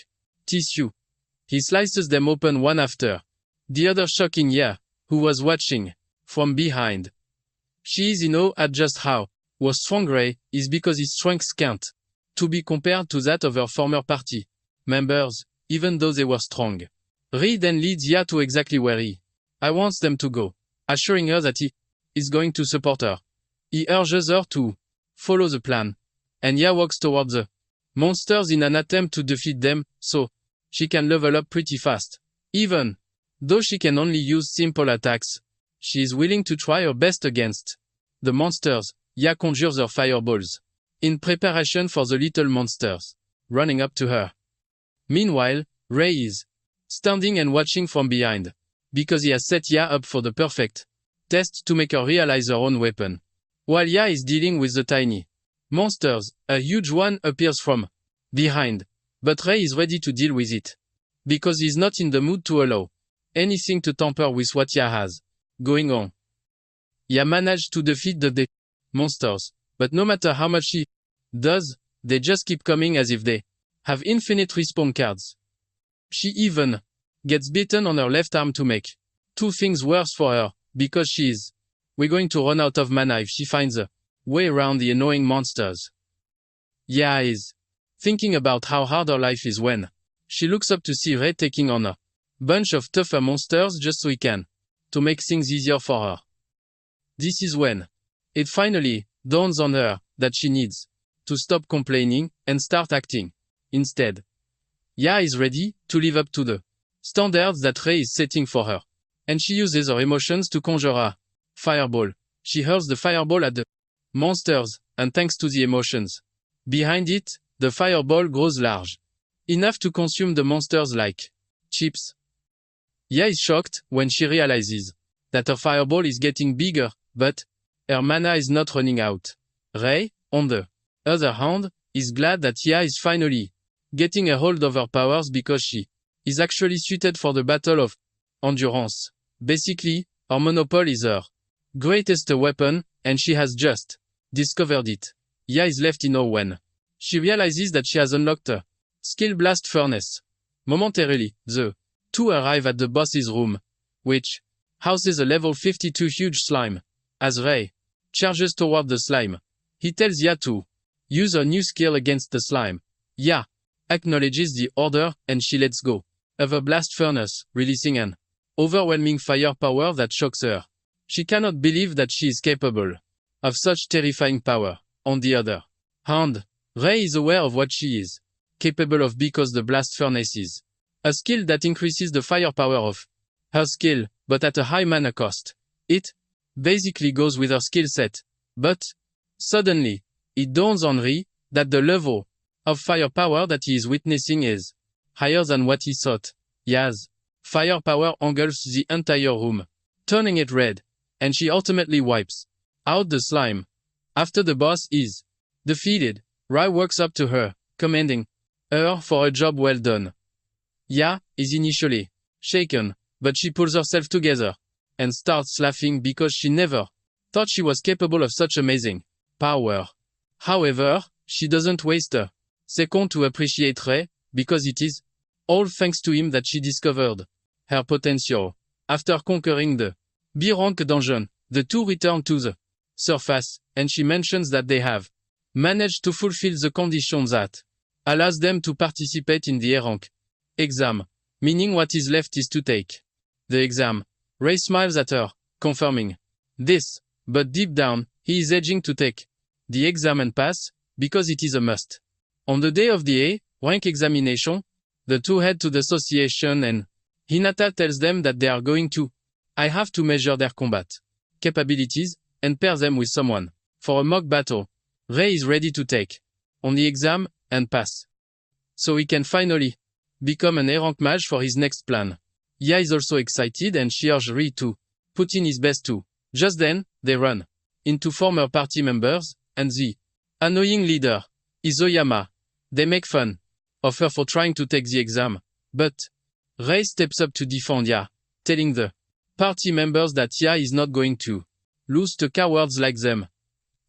tissue. He slices them open one after the other, shocking Ya, who was watching from behind. She is in awe at just how strong Ray is because his strength can't to be compared to that of her former party members, even though they were strong. Ray then leads Ya to exactly where he wants them to go, assuring her that he is going to support her. He urges her to follow the plan, and Ya walks towards the monsters in an attempt to defeat them so she can level up pretty fast. Even though she can only use simple attacks, she is willing to try her best against the monsters. Ya conjures her fireballs in preparation for the little monsters running up to her. Meanwhile, Ray is standing and watching from behind because he has set Ya up for the perfect test to make her realize her own weapon. While Ya is dealing with the tiny monsters, a huge one appears from behind, but Ray is ready to deal with it because he is not in the mood to allow anything to tamper with what Ya has going on. Ya managed to defeat the monsters, but no matter how much he does, they just keep coming as if they have infinite respawn cards. She even gets bitten on her left arm to make two things worse for her, because we're going to run out of mana if she finds a way around the annoying monsters. Ya is thinking about how hard her life is when she looks up to see Ray taking on a bunch of tougher monsters just so he can to make things easier for her. This is when it finally dawns on her that she needs to stop complaining and start acting. Instead, Ya is ready to live up to the standards that Rei is setting for her. And she uses her emotions to conjure a fireball. She hurls the fireball at the monsters, and thanks to the emotions behind it, the fireball grows large. Enough to consume the monsters like chips. Ya is shocked when she realizes that her fireball is getting bigger, but her mana is not running out. Rei, on the other hand, is glad that Ya is finally getting a hold of her powers because she is actually suited for the battle of endurance. Basically, her monopole is her greatest weapon, and she has just discovered it. Ya is left in awe when she realizes that she has unlocked a skill blast furnace. Momentarily, the two arrive at the boss's room, which houses a level 52 huge slime. As Rei charges toward the slime, he tells Ya to use a new skill against the slime. Ya acknowledges the order and she lets go of a blast furnace, releasing an overwhelming firepower that shocks her. She cannot believe that she is capable of such terrifying power. On the other hand, Rei is aware of what she is capable of because the blast furnace is a skill that increases the firepower of her skill, but at a high mana cost. It basically goes with her skill set. But suddenly, it dawns on Rei that the level of firepower that he is witnessing is higher than what he thought. Ya's firepower engulfs the entire room, turning it red, and she ultimately wipes out the slime. After the boss is defeated, Rei walks up to her, commending her for a job well done. Ya is initially shaken, but she pulls herself together and starts laughing because she never thought she was capable of such amazing power. However, she doesn't waste a second to appreciate Rei, because it is all thanks to him that she discovered her potential. After conquering the B-rank dungeon, the two return to the surface, and she mentions that they have managed to fulfill the conditions that allows them to participate in the A-rank exam, meaning what is left is to take the exam. Rei smiles at her, confirming this, but deep down, he is edging to take the exam and pass, because it is a must. On the day of the A-rank examination, the two head to the association and Hinata tells them that they are going to have to measure their combat capabilities and pair them with someone for a mock battle. Rei is ready to take on the exam and pass, so he can finally become an A-rank mage for his next plan. Ya is also excited and she urges Rei to put in his best too. Just then, they run into former party members and the annoying leader, Izoyama. They make fun of her for trying to take the exam, but Rei steps up to defend Ya, telling the party members that Ya is not going to lose to cowards like them.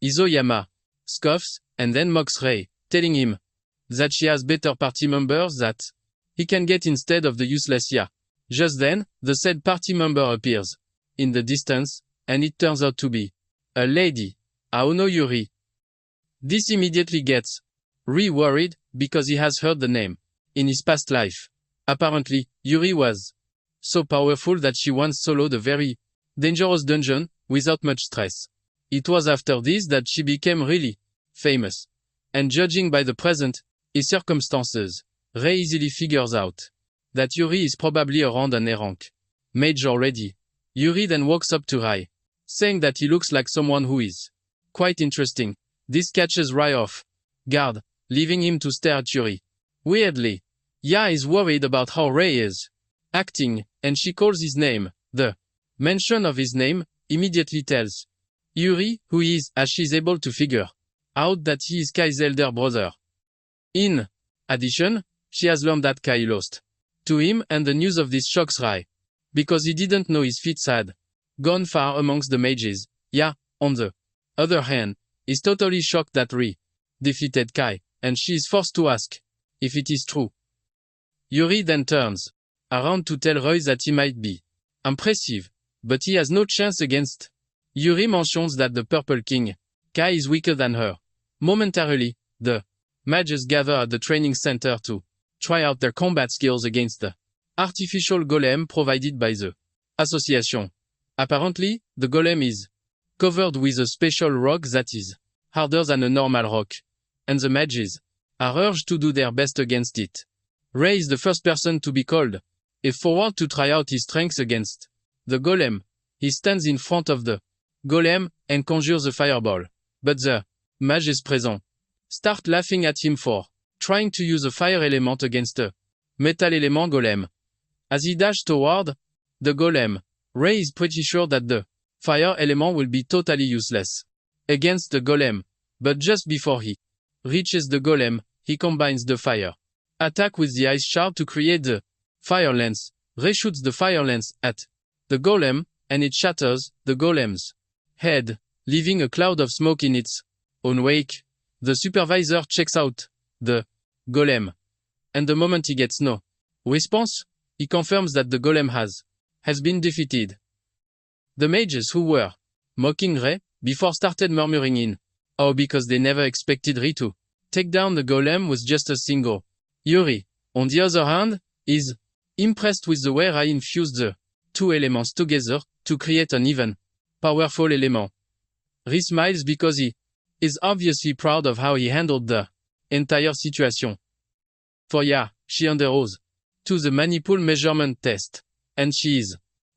Izoyama scoffs and then mocks Rei, telling him that she has better party members that he can get instead of the useless Ya. Just then, the said party member appears in the distance, and it turns out to be a lady, Aono Yuri. This immediately gets Rei worried because he has heard the name in his past life. Apparently, Yuri was so powerful that she once soloed a very dangerous dungeon without much stress. It was after this that she became really famous. And judging by the present circumstances, Rei easily figures out that Yuri is probably around an A-rank mage already. Yuri then walks up to Rei, saying that he looks like someone who is quite interesting. This catches Rei off guard, leaving him to stare at Yuri. Weirdly, Ya is worried about how Rei is acting, and she calls his name. The mention of his name immediately tells Yuri who he is, as she is able to figure out that he is Kai's elder brother. In addition, she has learned that Kai lost to him, and the news of this shocks Rei, because he didn't know his feats had gone far amongst the mages. Ya, on the other hand, is totally shocked that Rei defeated Kai, and she is forced to ask if it is true. Yuri then turns around to tell Rei that he might be impressive, but he has no chance against. Yuri mentions that the Purple King, Kai, is weaker than her. Momentarily, the mages gather at the training center to try out their combat skills against the artificial golem provided by the association. Apparently, the golem is covered with a special rock that is harder than a normal rock, and the mages are urged to do their best against it. Rei is the first person to be called a forward to try out his strengths against the golem. He stands in front of the golem and conjures a fireball. But the mage is present. Start laughing at him for trying to use a fire element against a metal element golem. As he dashes toward the golem, Ray is pretty sure that the fire element will be totally useless against the golem, but just before he reaches the golem, he combines the fire attack with the ice shard to create the fire lance. Ray shoots the fire lance at the golem, and it shatters the golem's head, leaving a cloud of smoke in its own wake. The supervisor checks out the golem, and the moment he gets no response, he confirms that the golem has been defeated. The mages who were mocking Ray before started murmuring in awe because they never expected Ray to take down the golem with just a single. Yuri, on the other hand, is impressed with the way Ray infused the two elements together to create an even powerful element. Ray smiles because he is obviously proud of how he handled the entire situation. For Ya, she undergoes to the manipul measurement test, and she is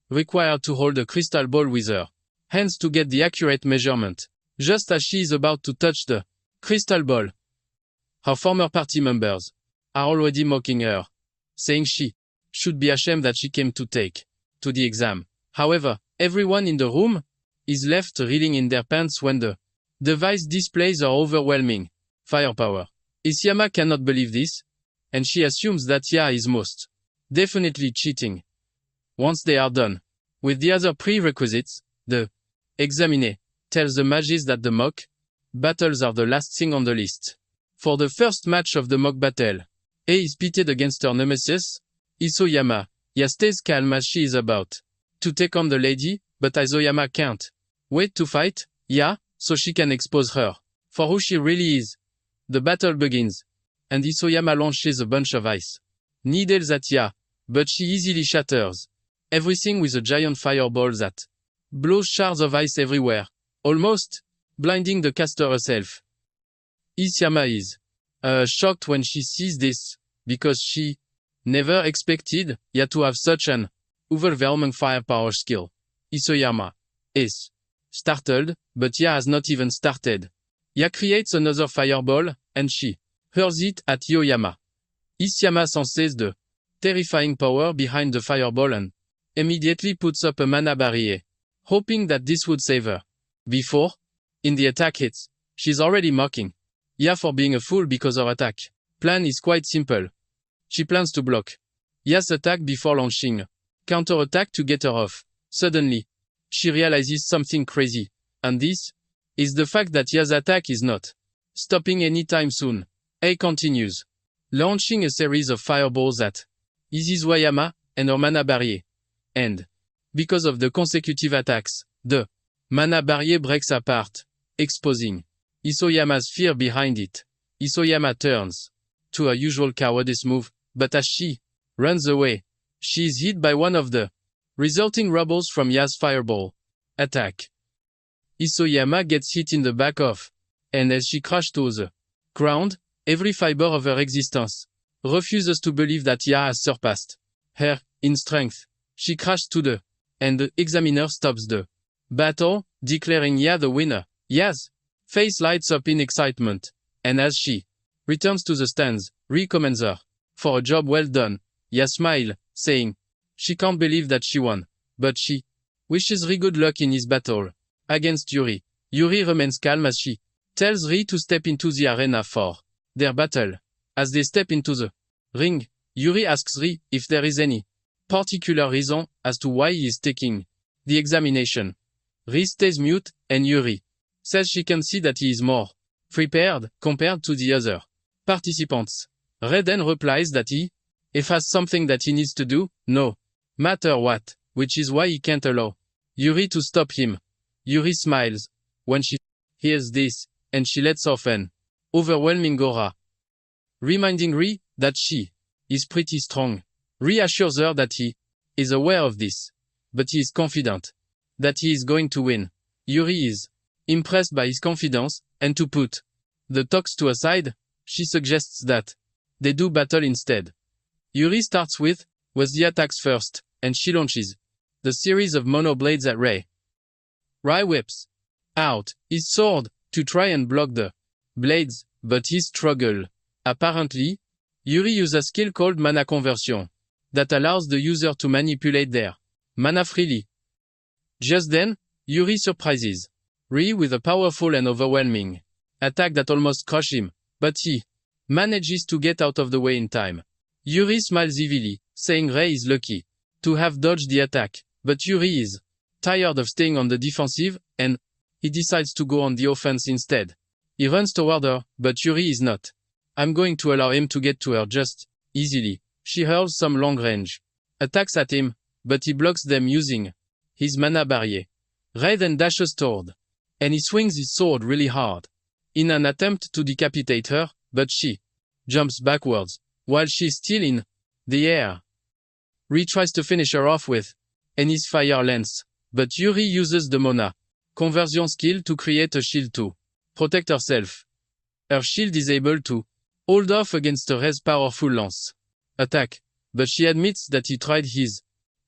required to hold a crystal ball with her hands to get the accurate measurement. Just as she is about to touch the crystal ball, her former party members are already mocking her, saying she should be ashamed that she came to take to the exam. However, everyone in the room is left reeling in their pants when the device displays her overwhelming firepower. Isayama cannot believe this, and she assumes that Ya is most definitely cheating. Once they are done with the other prerequisites, the examiner tells the mages that the mock battles are the last thing on the list. For the first match of the mock battle, A is pitted against her nemesis, Isayama. Ya stays calm as she is about to take on the lady, but Isayama can't wait to fight Ya, so she can expose her for who she really is. The battle begins, and Isayama launches a bunch of ice needles at Ya, but she easily shatters everything with a giant fireball that blows shards of ice everywhere, almost blinding the caster herself. Isayama is shocked when she sees this, because she never expected Ya to have such an overwhelming firepower skill. Isayama is startled, but Ya has not even started. Ya creates another fireball, and she hurls it at Isayama. Isayama senses the terrifying power behind the fireball and immediately puts up a mana barrier, hoping that this would save her. Before, in the attack hits, she's already mocking Ya for being a fool because her attack plan is quite simple. She plans to block Ya's attack before launching a counter-attack to get her off. Suddenly, she realizes something crazy, and this is the fact that Ya's attack is not stopping anytime soon. A continues, launching a series of fireballs at Isayama and her mana barrier. And, because of the consecutive attacks, the mana barrier breaks apart, exposing Isayama's fear behind it. Isayama turns to her usual cowardice move, but as she runs away, she is hit by one of the resulting rubbles from Ya's fireball attack. Isayama gets hit in the back of, and as she crashes to the ground, every fiber of her existence refuses to believe that Ya has surpassed her in strength. She crashes to the, and the examiner stops the battle, declaring Ya the winner. Ya's face lights up in excitement, and as she returns to the stands, Ray commends her for a job well done. Ya smiles, saying she can't believe that she won, but she wishes Ray good luck in his battle against Yuri. Yuri remains calm as she tells Ray to step into the arena for their battle. As they step into the ring, Yuri asks Ray if there is any particular reason as to why he is taking the examination. Ray stays mute, and Yuri says she can see that he is more prepared compared to the other participants. Ray then replies that if has something that he needs to do, no matter what, which is why he can't allow Yuri to stop him. Yuri smiles when she hears this, and she lets off an overwhelming aura, reminding Ray that she is pretty strong. Ray assures her that he is aware of this, but he is confident that he is going to win. Yuri is impressed by his confidence, and to put the talks to aside, she suggests that they do battle instead. Yuri starts with with the attacks first, and she launches the series of mono blades at Rei. Rei whips out his sword to try and block the blades, but he struggles. Apparently, Yuri uses a skill called mana conversion that allows the user to manipulate their mana freely. Just then, Yuri surprises Rei with a powerful and overwhelming attack that almost crushes him, but he manages to get out of the way in time. Yuri smiles evilly, saying Rei is lucky to have dodged the attack, but Yuri is tired of staying on the defensive, and he decides to go on the offense instead. He runs toward her, but Yuri is not. I'm going to allow him to get to her just easily. She hurls some long-range attacks at him, but he blocks them using his mana barrier. Rei then dashes toward, and he swings his sword really hard in an attempt to decapitate her, but she jumps backwards while she's still in the air. Rei tries to finish her off with his fire lance, but Yuri uses the mana conversion skill to create a shield to protect herself. Her shield is able to hold off against Rei's powerful lance attack, but she admits that he tried his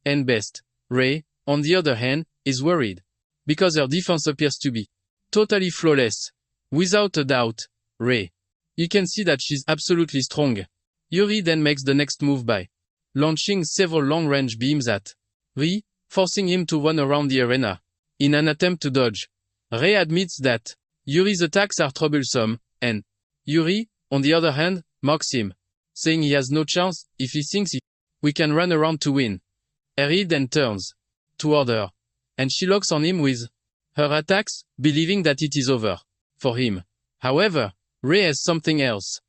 best. Rei, on the other hand, is worried because her defense appears to be totally flawless. Without a doubt, Rei. You can see that she's absolutely strong. Yuri then makes the next move by launching several long-range beams at Rei, forcing him to run around the arena in an attempt to dodge. Rei admits that Yuri's attacks are troublesome, and Yuri, on the other hand, mocks him, saying he has no chance if he thinks we can run around to win. Rei then turns toward her, and she locks on him with her attacks, believing that it is over for him. However, Rei has something else.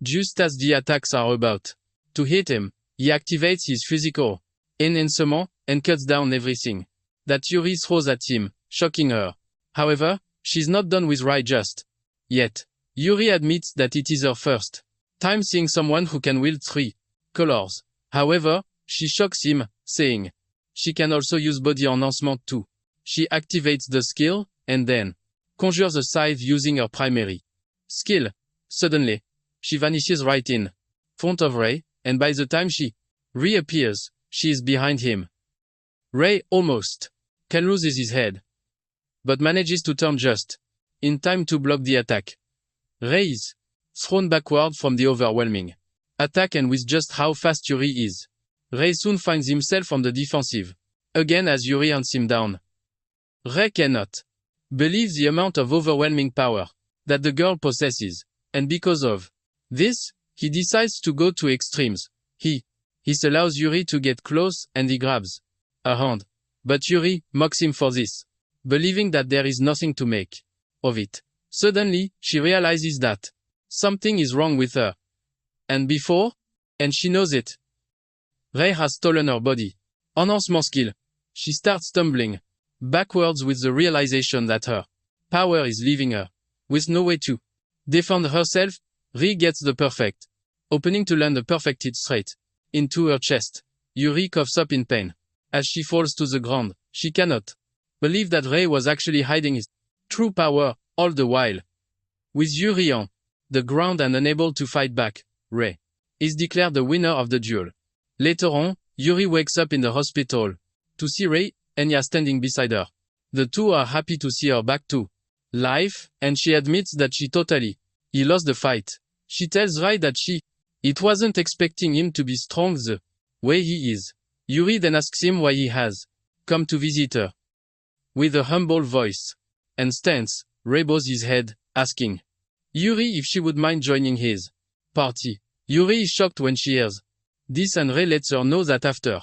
Just as the attacks are about to hit him, he activates his physical enhancement and cuts down everything that Yuri throws at him, shocking her. However, she's not done with Rei just yet. Yuri admits that it is her first time seeing someone who can wield 3 colors. However, she shocks him, saying she can also use body enhancement too. She activates the skill, and then conjures a scythe using her primary skill. Suddenly, she vanishes right in front of Rei, and by the time she reappears, she is behind him. Rei almost can lose his head, but manages to turn just in time to block the attack. Rei is thrown backward from the overwhelming attack, and with just how fast Yuri is, Rei soon finds himself on the defensive again as Yuri hunts him down. Rei cannot believe the amount of overwhelming power that the girl possesses, and because of this, he decides to go to extremes. He allows Yuri to get close, and he grabs her hand, but Yuri mocks him for this, believing that there is nothing to make of it. Suddenly, she realizes that something is wrong with her, and she knows it. Rei has stolen her body enhancement skill. She starts stumbling backwards with the realization that her power is leaving her. With no way to defend herself, Rei gets the perfect opening to land a perfect hit straight into her chest. Yuri coughs up in pain as she falls to the ground. She cannot believe that Rei was actually hiding his true power all the while. With Yuri on the ground and unable to fight back, Rei is declared the winner of the duel. Later on, Yuri wakes up in the hospital to see Rei and Enya standing beside her. The two are happy to see her back to life, and she admits that he lost the fight. She tells Rei that it wasn't expecting him to be strong the way he is. Yuri then asks him why he has come to visit her. With a humble voice and stance, Rei bows his head, asking Yuri if she would mind joining his party. Yuri is shocked when she hears this, and Rei lets her know that after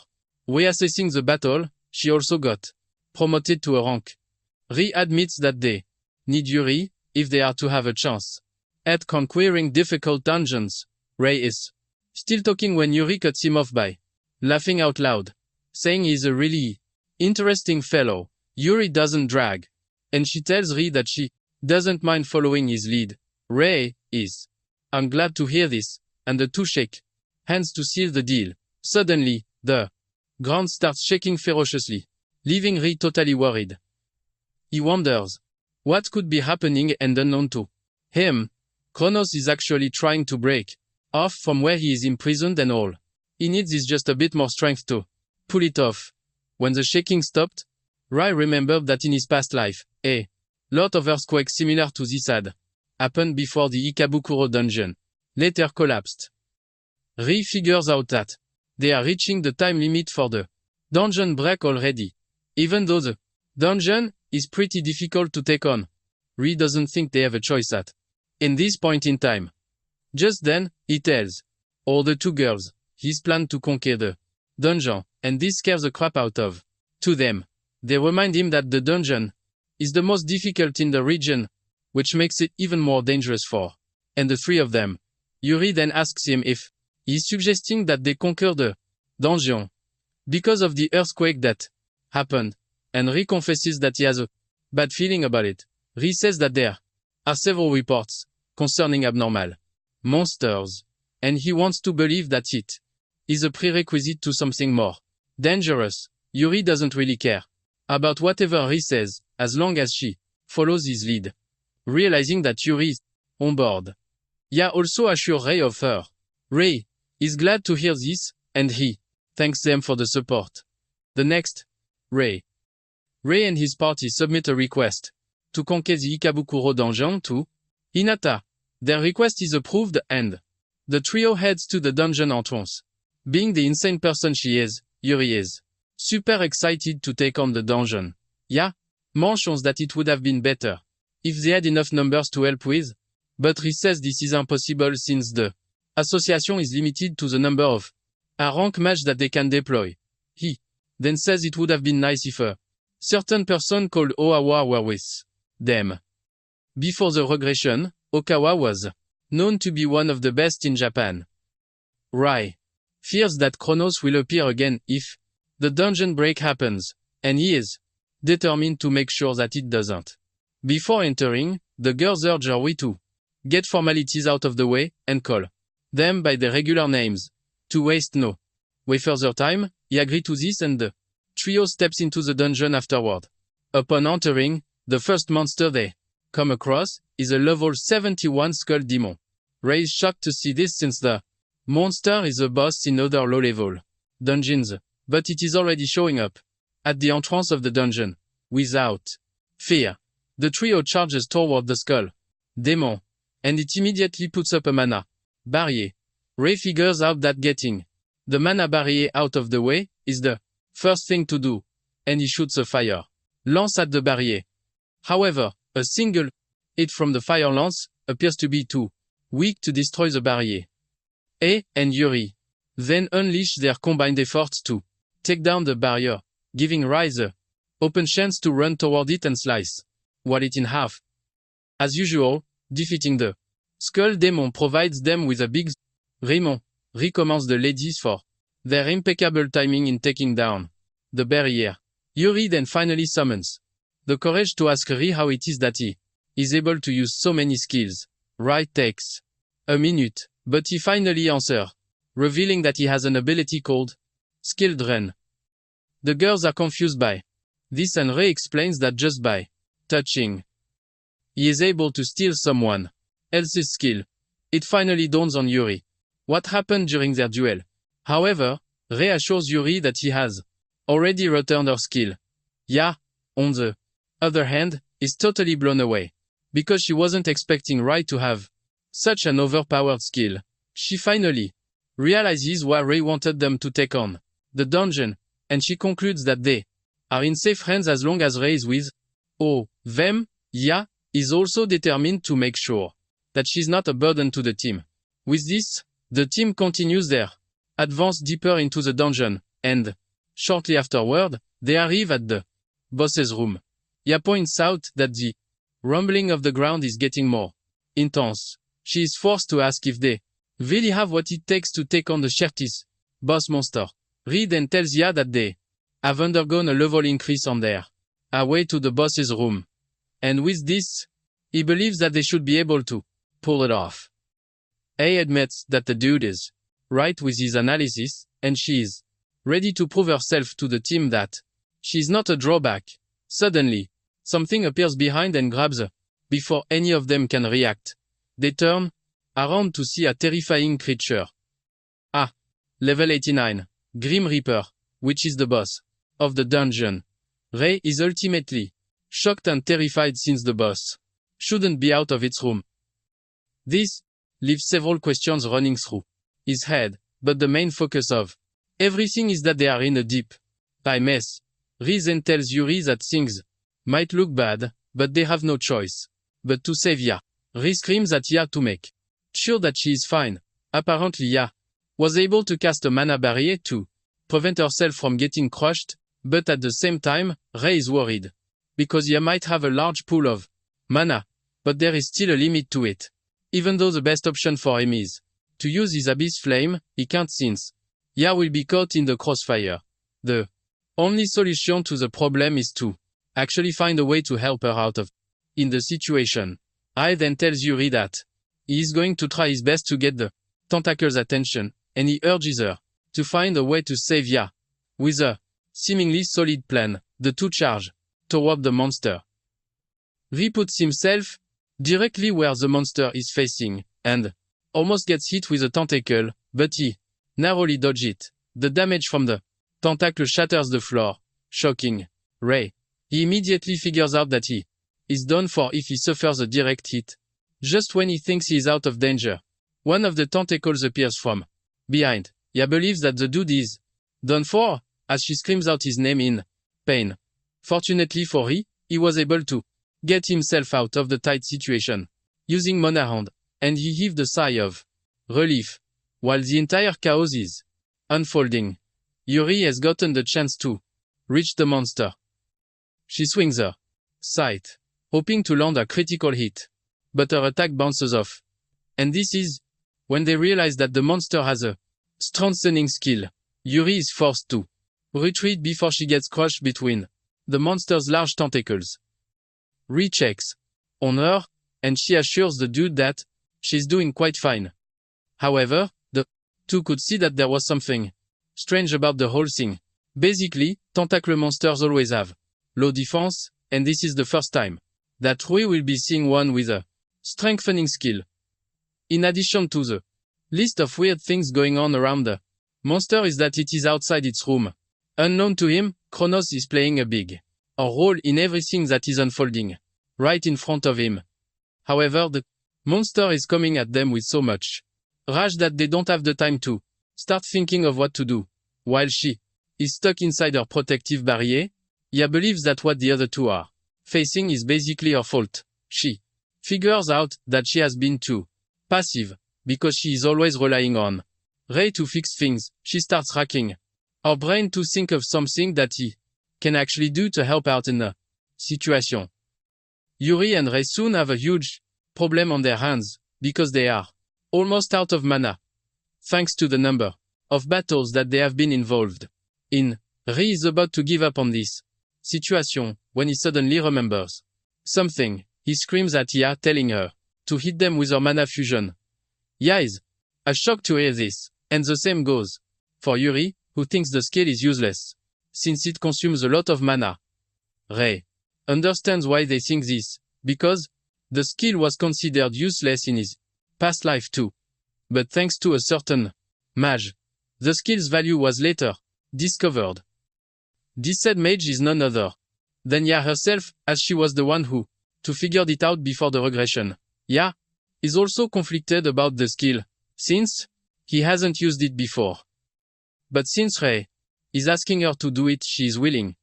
reassessing the battle, she also got promoted to a rank. Rei admits that they need Yuri if they are to have a chance at conquering difficult dungeons. Rei is still talking when Yuri cuts him off by laughing out loud, saying he's a really interesting fellow. Yuri doesn't drag, and she tells Rei that she doesn't mind following his lead. Rei is I'm glad to hear this, and the two shake hands to seal the deal. Suddenly, the ground starts shaking ferociously, leaving Rei totally worried. He wonders what could be happening, and unknown to him, Kronos is actually trying to break off from where he is imprisoned, and all he needs is just a bit more strength to pull it off. When the shaking stopped, Rai remembered that in his past life, a lot of earthquakes similar to this had happened before the Ikabukuro dungeon later collapsed. Rai figures out that they are reaching the time limit for the dungeon break already. Even though the dungeon is pretty difficult to take on, Rai doesn't think they have a choice in this point in time. Just then, he tells all the two girls his plan to conquer the dungeon, and this scares the crap out of them. They remind him that the dungeon is the most difficult in the region, which makes it even more dangerous for and the three of them. Yuri then asks him if he's suggesting that they conquer the dungeon because of the earthquake that happened, and Rai confesses that he has a bad feeling about it. Rai says that there are several reports concerning abnormal monsters, and he wants to believe that it is a prerequisite to something more dangerous. Yuri doesn't really care about whatever Rai says, as long as she follows his lead. Realizing that Yuri is on board, Ya also assures Rai of her. Rai is glad to hear this, and he thanks them for the support. The next, Rai and his party submit a request to conquer the Ikabukuro dungeon to Hinata. Their request is approved, and the trio heads to the dungeon entrance. Being the insane person she is, Yuri is super excited to take on the dungeon. Ya mentions that it would have been better if they had enough numbers to help with, but Rai says this is impossible since the association is limited to the number of rank match that they can deploy. He then says it would have been nice if a certain person called Oawa were with them. Before the regression, Okawa was known to be one of the best in Japan. Rai fears that Kronos will appear again if the dungeon break happens, and he is determined to make sure that it doesn't. Before entering, the girls urge Yuri to get formalities out of the way and call them by their regular names. To waste no further time, he agrees to this, and the trio steps into the dungeon afterward. Upon entering, the first monster they come across is a level 71 skull demon. Rai is shocked to see this since the monster is a boss in other low-level dungeons, but it is already showing up at the entrance of the dungeon. Without fear, the trio charges toward the skull demon, and it immediately puts up a mana barrier. Rai figures out that getting the mana barrier out of the way is the first thing to do, and he shoots a fire lance at the barrier. However, a single hit from the fire lance appears to be too weak to destroy the barrier. And Yuri then unleash their combined efforts to take down the barrier, giving Rai the open chance to run toward it and slice it in half. As usual, defeating the skull demon provides them with a big Raymond recommends the ladies for their impeccable timing in taking down the barrier. Yuri then finally summons the courage to ask Rai how it is that he is able to use so many skills. Rai takes a minute, but he finally answers, revealing that he has an ability called Skill Drain. The girls are confused by this, and Rai explains that just by touching, he is able to steal someone else's skill. It finally dawns on Yuri what happened during their duel. However, Rai assures Yuri that he has already returned her skill. Ya, on the other hand, is totally blown away, because she wasn't expecting Rai to have such an overpowered skill. She finally realizes why Rai wanted them to take on the dungeon, and she concludes that they are in safe hands as long as Rai is with them. Ya is also determined to make sure that she's not a burden to the team. With this, the team continues their advance deeper into the dungeon, and shortly afterward, they arrive at the boss's room. Ya points out that the rumbling of the ground is getting more intense. She is forced to ask if they really have what it takes to take on the Shertis boss monster. Rai then tells Ya that they have undergone a level increase on their way to the boss's room, and with this, he believes that they should be able to pull it off. A admits that the dude is right with his analysis, and she is ready to prove herself to the team that she is not a drawback. Suddenly, something appears behind and grabs her. Before any of them can react, they turn around to see a terrifying creature. Level 89. Grim Reaper, which is the boss of the dungeon. Rei is ultimately shocked and terrified since the boss shouldn't be out of its room. This leaves several questions running through his head, but the main focus of everything is that they are in a deep mess. Rei then tells Yuri that things might look bad, but they have no choice but to save Ya. Rei screams at Ya to make sure that she is fine. Apparently Ya was able to cast a mana barrier to prevent herself from getting crushed, but at the same time, Rei is worried because Ya might have a large pool of mana, but there is still a limit to it. Even though the best option for him is to use his Abyss Flame, he can't since Ya will be caught in the crossfire. The only solution to the problem is to actually find a way to help her out of in the situation. Rei then tells Yuri that he is going to try his best to get the tentacle's attention, and he urges her to find a way to save Ya. With a seemingly solid plan, the two charge toward the monster. Rei puts himself directly where the monster is facing, and almost gets hit with a tentacle, but he narrowly dodges it. The damage from the tentacle shatters the floor, shocking Rei. He immediately figures out that he is done for if he suffers a direct hit. Just when he thinks he is out of danger, one of the tentacles appears from behind. Ya believes that the dude is done for, as she screams out his name in pain. Fortunately for Rei, he was able to get himself out of the tight situation using Mana Hand, and he heaved a sigh of relief. While the entire chaos is unfolding, Yuri has gotten the chance to reach the monster. She swings her sight, hoping to land a critical hit, but her attack bounces off. And this is when they realize that the monster has a strengthening skill. Yuri is forced to retreat before she gets crushed between the monster's large tentacles. Rei checks on her, and she assures the dude that she's doing quite fine. However, the two could see that there was something strange about the whole thing. Basically, tentacle monsters always have low defense, and this is the first time that Rei will be seeing one with a strengthening skill. In addition to the list of weird things going on around the monster is that it is outside its room. Unknown to him, Kronos is playing a big role in everything that is unfolding right in front of him. However, the monster is coming at them with so much rage that they don't have the time to start thinking of what to do. While she is stuck inside her protective barrier, Ya believes that what the other two are facing is basically her fault. She figures out that she has been too passive because she is always relying on Rei to fix things. She starts racking her brain to think of something that he can actually do to help out in the situation. Yuri and Rei soon have a huge problem on their hands because they are almost out of mana, thanks to the number of battles that they have been involved in. Rei is about to give up on this situation when he suddenly remembers something. He screams at Ya, telling her to hit them with her mana fusion. Ya is shocked to hear this, and the same goes for Yuri, who thinks the skill is useless since it consumes a lot of mana. Rei understands why they think this, because the skill was considered useless in his past life too. But thanks to a certain mage, the skill's value was later discovered. This said mage is none other than Ya herself, as she was the one who figured it out before the regression. Ya is also conflicted about the skill, since he hasn't used it before. But since Rei is asking her to do it, she is willing.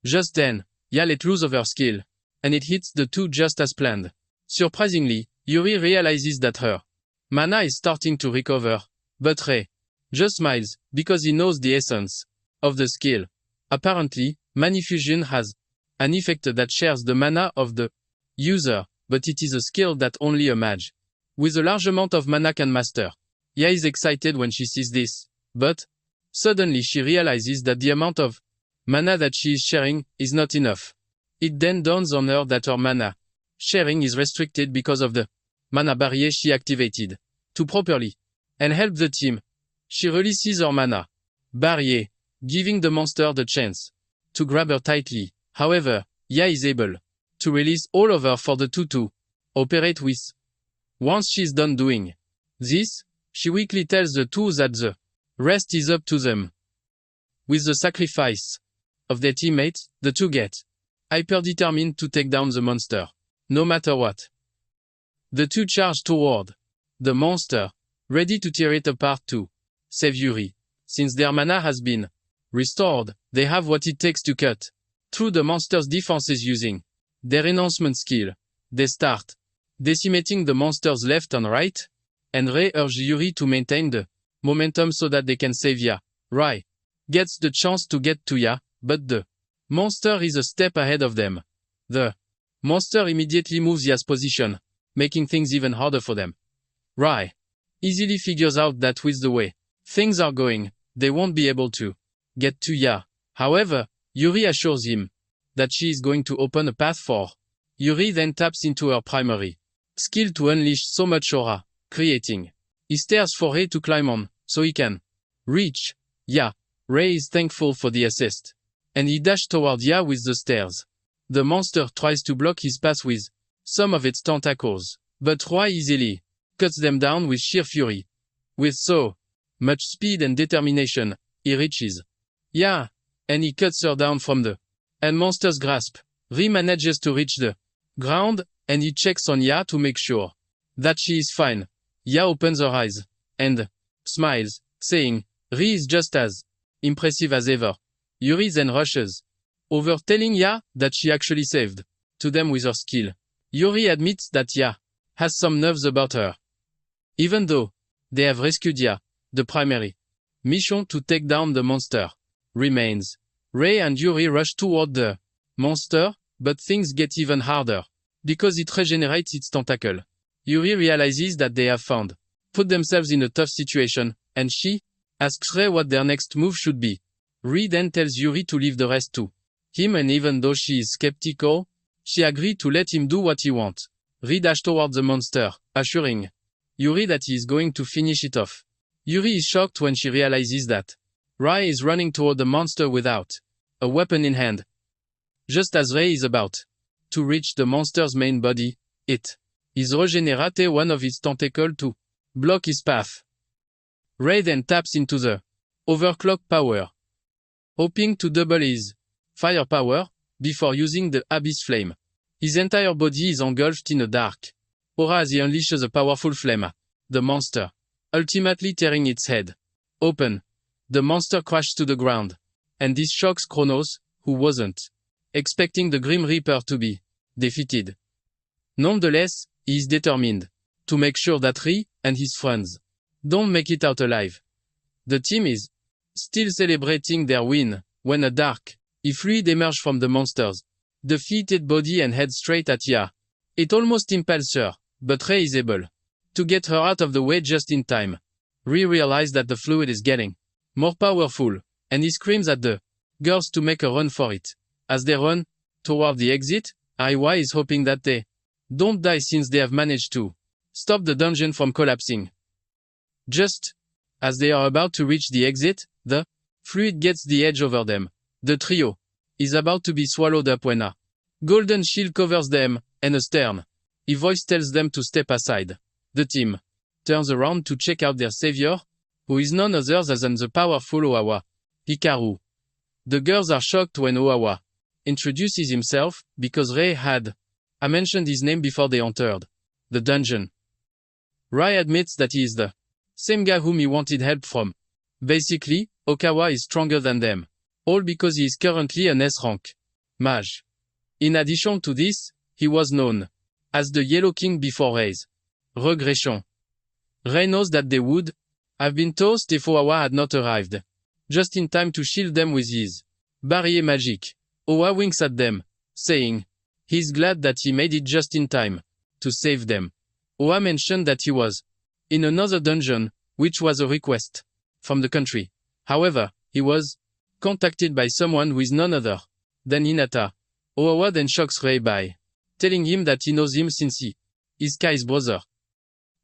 Just then, Ya let loose of her skill, and it hits the two just as planned. Surprisingly, Yuri realizes that her mana is starting to recover, but Rei just smiles, because he knows the essence of the skill. Apparently, Manifusion has an effect that shares the mana of the user, but it is a skill that only a mage with a large amount of mana can master. Ya is excited when she sees this, but suddenly she realizes that the amount of mana that she is sharing is not enough. It then dawns on her that her mana sharing is restricted because of the mana barrier she activated. To properly and help the team, she releases her mana barrier, giving the monster the chance to grab her tightly. However, Ya is able to release all of her for the two to operate with. Once she's done doing this, she weakly tells the two that the Rest is up to them. With the sacrifice of their teammates, the two get hyper-determined to take down the monster, no matter what. The two charge toward the monster, ready to tear it apart to save Yuri. Since their mana has been restored, they have what it takes to cut through the monster's defenses using their enhancement skill. They start decimating the monsters left and right, and Rei urges Yuri to maintain the momentum so that they can save Ya. Rei gets the chance to get to Ya, but the monster is a step ahead of them. The monster immediately moves Ya's position, making things even harder for them. Rei easily figures out that with the way things are going, they won't be able to get to Ya. However, Yuri assures him that she is going to open a path for. Yuri then taps into her primary skill to unleash so much aura, creating his stairs for Rei to climb on, so he can reach Ya. Rei is thankful for the assist, and he dashed toward Ya with the stairs. The monster tries to block his path with some of its tentacles, but Rei easily cuts them down with sheer fury. With so much speed and determination, he reaches Ya, and he cuts her down from the monster's grasp. Rei manages to reach the ground, and he checks on Ya to make sure that she is fine. Ya opens her eyes and smiles, saying, Rei is just as impressive as ever. Yuri then rushes over, telling Ya that she actually saved to them with her skill. Yuri admits that Ya has some nerves about her. Even though they have rescued Ya, the primary mission to take down the monster remains. Rei and Yuri rush toward the monster, but things get even harder because it regenerates its tentacle. Yuri realizes that they have put themselves in a tough situation, and she asks Rei what their next move should be. Rei then tells Yuri to leave the rest to him, and even though she is skeptical, she agreed to let him do what he wants. Rei dashes toward the monster, assuring Yuri that he is going to finish it off. Yuri is shocked when she realizes that Rei is running toward the monster without a weapon in hand. Just as Rei is about to reach the monster's main body, it is regenerated one of its tentacles to block his path. Rei then taps into the overclock power, hoping to double his firepower before using the Abyss Flame. His entire body is engulfed in a dark aura as he unleashes a powerful flame at the monster, ultimately tearing its head open. The monster crashes to the ground, and this shocks Kronos, who wasn't expecting the Grim Reaper to be defeated. Nonetheless, he is determined to make sure that Rei and his friends don't make it out alive. The team is still celebrating their win when a dark fluid emerges from the monster's defeated body and heads straight at Ya. It almost impales her, but Rei is able to get her out of the way just in time. Rei realizes that the fluid is getting more powerful, and he screams at the girls to make a run for it. As they run toward the exit, Aiwa is hoping that they don't die since they have managed to stop the dungeon from collapsing. Just as they are about to reach the exit, the fluid gets the edge over them. The trio is about to be swallowed up when a golden shield covers them, and a stern voice tells them to step aside. The team turns around to check out their savior, who is none other than the powerful Oawa Hikaru. The girls are shocked when Oawa introduces himself, because Rei had mentioned his name before they entered the dungeon. Rei admits that he is the same guy whom he wanted help from. Basically, Okawa is stronger than them, all because he is currently an S-rank mage. In addition to this, he was known as the Yellow King before Rei's regression. Rei knows that they would have been toast if Oawa had not arrived just in time to shield them with his barrier magic. Oa winks at them, saying he's glad that he made it just in time to save them. Oa mentioned that he was in another dungeon, which was a request from the country. However, he was contacted by someone who is none other than Hinata. Oawa then shocks Rei by telling him that he knows him since he is Kai's brother.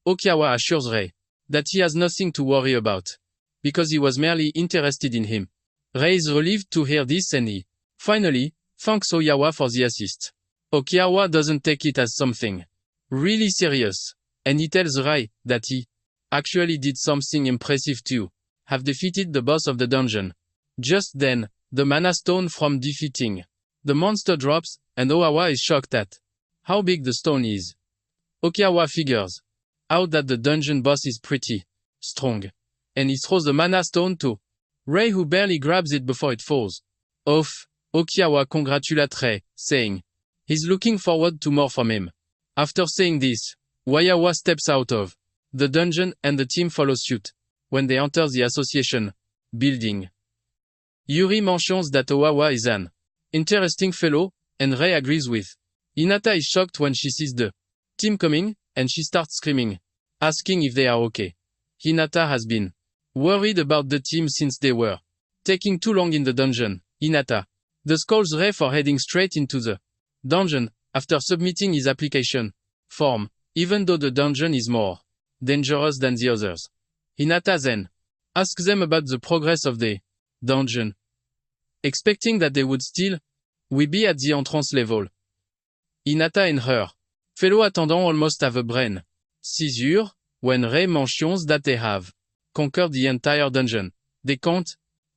Okawa assures Rei that he has nothing to worry about, because he was merely interested in him. Rei is relieved to hear this, and he finally thanks Oyawa for the assist. Okawa doesn't take it as something really serious, and he tells Rei that he actually did something impressive too. have defeated the boss of the dungeon. Just then, the mana stone from defeating the monster drops, and Oawa is shocked at how big the stone is. Okawa figures out that the dungeon boss is pretty strong, and he throws the mana stone to Rei, who barely grabs it before it falls off. Okawa congratulates Rei, saying he's looking forward to more from him. After saying this, Wayawa steps out of the dungeon and the team follows suit. When they enter the association building, Yuri mentions that Oawa is an interesting fellow, and Rei agrees with. Hinata is shocked when she sees the team coming, and she starts screaming, asking if they are okay. Hinata has been worried about the team since they were taking too long in the dungeon. Hinata scolds Rei for heading straight into the dungeon after submitting his application form, even though the dungeon is more dangerous than the others. Hinata then asks them about the progress of the dungeon, expecting that they would still be at the entrance level. Hinata and her fellow attendant almost have a brain seizure when Rei mentions that they have conquered the entire dungeon. They can't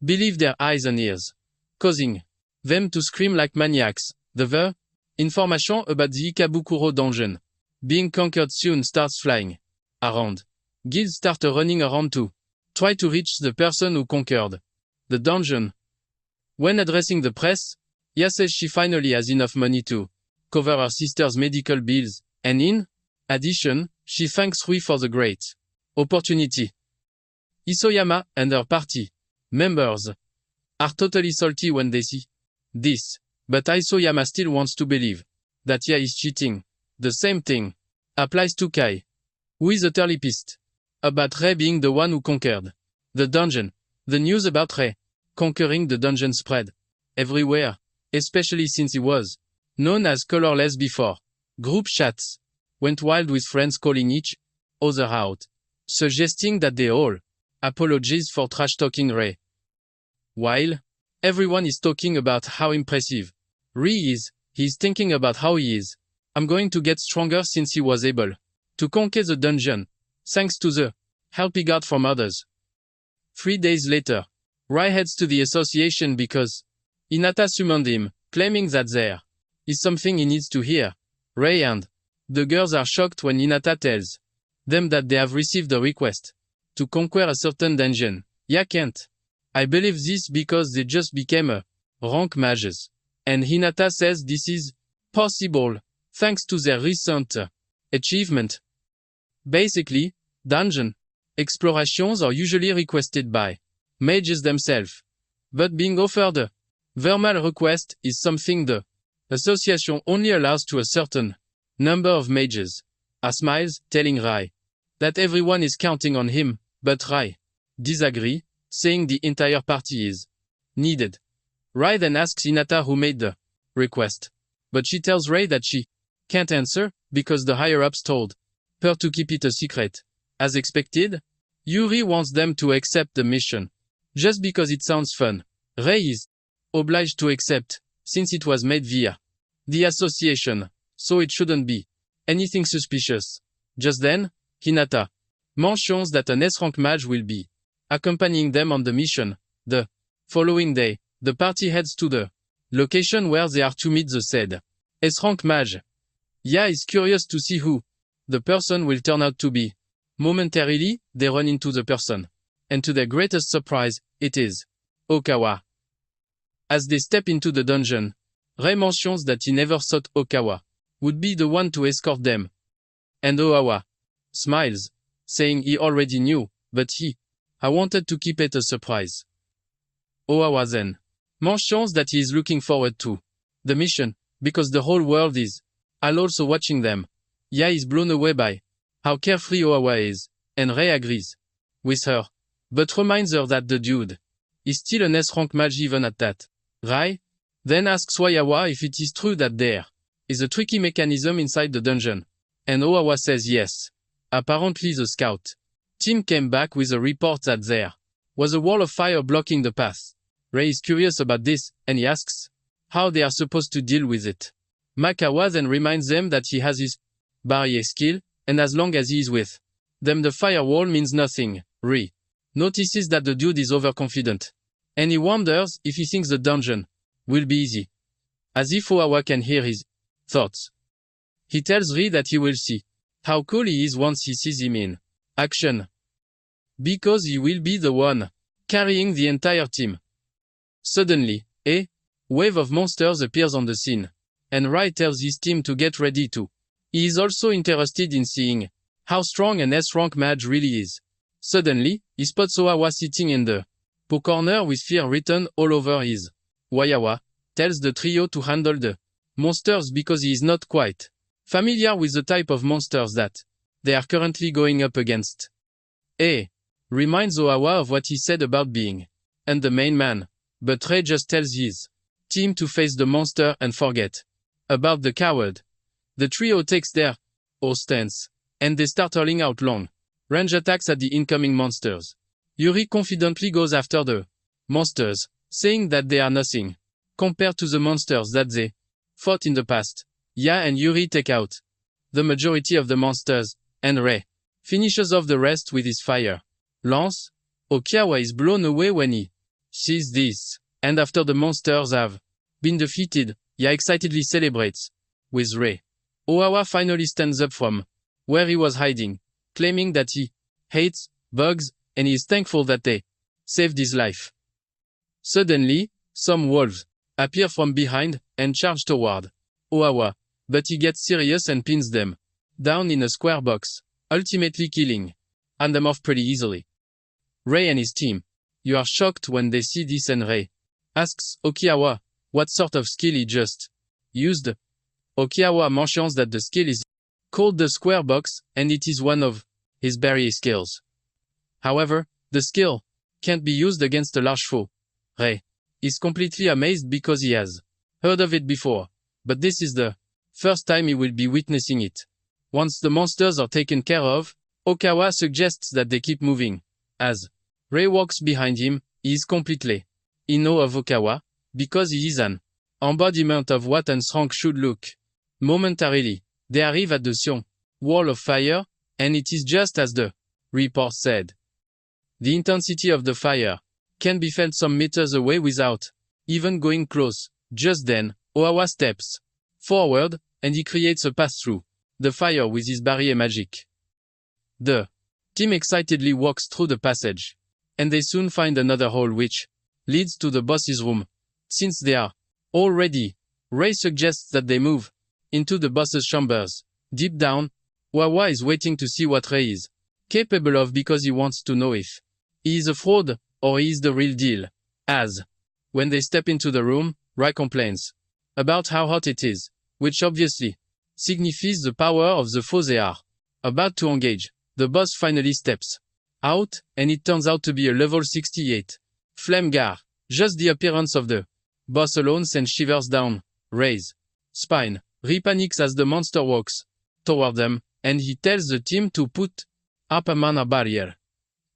believe their eyes and ears, causing them to scream like maniacs. The information about the Ikabukuro dungeon being conquered soon starts flying around. Guilds start running around to try to reach the person who conquered the dungeon. When addressing the press, Ya says she finally has enough money to cover her sister's medical bills, and in addition, she thanks Rui for the great opportunity. Isoyama and her party members are totally salty when they see this, but Isoyama still wants to believe that Ya is cheating. The same thing applies to Kai, who is utterly pissed about Rei being the one who conquered the dungeon. The news about Rei conquering the dungeon spread everywhere, especially since he was known as colorless before. Group chats went wild with friends calling each other out, suggesting that they all apologize for trash-talking Rei. While everyone is talking about how impressive Rei is, he's thinking about how he is. I'm going to get stronger since he was able to conquer the dungeon, thanks to the help he got from others. 3 days later, Rei heads to the association because Hinata summoned him, claiming that there is something he needs to hear. Rei and the girls are shocked when Hinata tells them that they have received a request to conquer a certain dungeon. Ya can't I believe this because they just became a rank mages. And Hinata says this is possible thanks to their recent achievement. Basically, dungeon explorations are usually requested by mages themselves, but being offered a verbal request is something the association only allows to a certain number of mages. A smiles, telling Rei that everyone is counting on him, but Rei disagrees, saying the entire party is needed. Rei then asks Hinata who made the request, but she tells Rei that she can't answer because the higher-ups told her to keep it a secret. As expected, Yuri wants them to accept the mission, just because it sounds fun. Rei is obliged to accept, since it was made via the association, so it shouldn't be anything suspicious. Just then, Hinata mentions that an S-rank mage will be accompanying them on the mission. The following day, the party heads to the location where they are to meet the said S-rank mage. Ya is curious to see who the person will turn out to be. Momentarily, they run into the person, and to their greatest surprise, it is Okawa. As they step into the dungeon, Rei mentions that he never thought Okawa would be the one to escort them. And Oawa smiles, saying he already knew, but I wanted to keep it a surprise. Oawa then mentions that he is looking forward to the mission, because the whole world is also watching them. Ya is blown away by how carefree Oawa is, and Rei agrees with her, but reminds her that the dude is still an S-rank mage even at that. Rei then asks Oawa if it is true that there is a tricky mechanism inside the dungeon, and Oawa says yes. Apparently the scout team came back with a report that there was a wall of fire blocking the path. Rei is curious about this, and he asks how they are supposed to deal with it. Makawa then reminds them that he has his barrier skill, and as long as he is with them the firewall means nothing. Rei notices that the dude is overconfident. And he wonders if he thinks the dungeon will be easy. As if Oawa can hear his thoughts. He tells Ri that he will see how cool he is once he sees him in action. Because he will be the one carrying the entire team. Suddenly, a wave of monsters appears on the scene, and Rai tells his team to get ready too. He is also interested in seeing how strong an S-rank mage really is. Suddenly, he spots Oawa sitting in the corner with fear written all over his. Oawa tells the trio to handle the monsters because he is not quite familiar with the type of monsters that they are currently going up against. A reminds Oawa of what he said about being and the main man, but Ray just tells his team to face the monster and forget about the coward. The trio takes their stance, and they start hurling out long range attacks at the incoming monsters. Yuri confidently goes after the monsters, saying that they are nothing compared to the monsters that they fought in the past. Ya and Yuri take out the majority of the monsters, and Ray finishes off the rest with his fire lance. Okiawa is blown away when he sees this, and after the monsters have been defeated, Ya excitedly celebrates with Ray. Oawa finally stands up from where he was hiding, claiming that he hates bugs and he is thankful that they saved his life. Suddenly, some wolves appear from behind and charge toward Oawa, but he gets serious and pins them down in a square box, ultimately killing them off pretty easily. Ray and his team, you are shocked when they see this, and Ray asks Okiawa what sort of skill he just used. Okiawa mentions that the skill is called the square box, and it is one of his barrier skills. However, the skill can't be used against a large foe. Ray is completely amazed because he has heard of it before, but this is the first time he will be witnessing it. Once the monsters are taken care of, Okawa suggests that they keep moving. As Ray walks behind him, he is completely in awe of Okawa, because he is an embodiment of what an S-rank should look. Momentarily, they arrive at the Sion wall of fire, and it is just as the report said. The intensity of the fire can be felt some meters away without even going close. Just then, Oawa steps forward, and he creates a path through the fire with his barrier magic. The team excitedly walks through the passage, and they soon find another hole which leads to the boss's room. Since they are all ready, Ray suggests that they move into the boss's chambers. Deep down, Oawa is waiting to see what Ray is capable of because he wants to know if he is a fraud or he is the real deal. As when they step into the room, Ray complains about how hot it is, which obviously signifies the power of the foe they are about to engage. The boss finally steps out, and it turns out to be a level 68 Flamegar. Just the appearance of the boss alone sends shivers down Ray's spine. Ray panics as the monster walks toward them, and he tells the team to put up a mana barrier.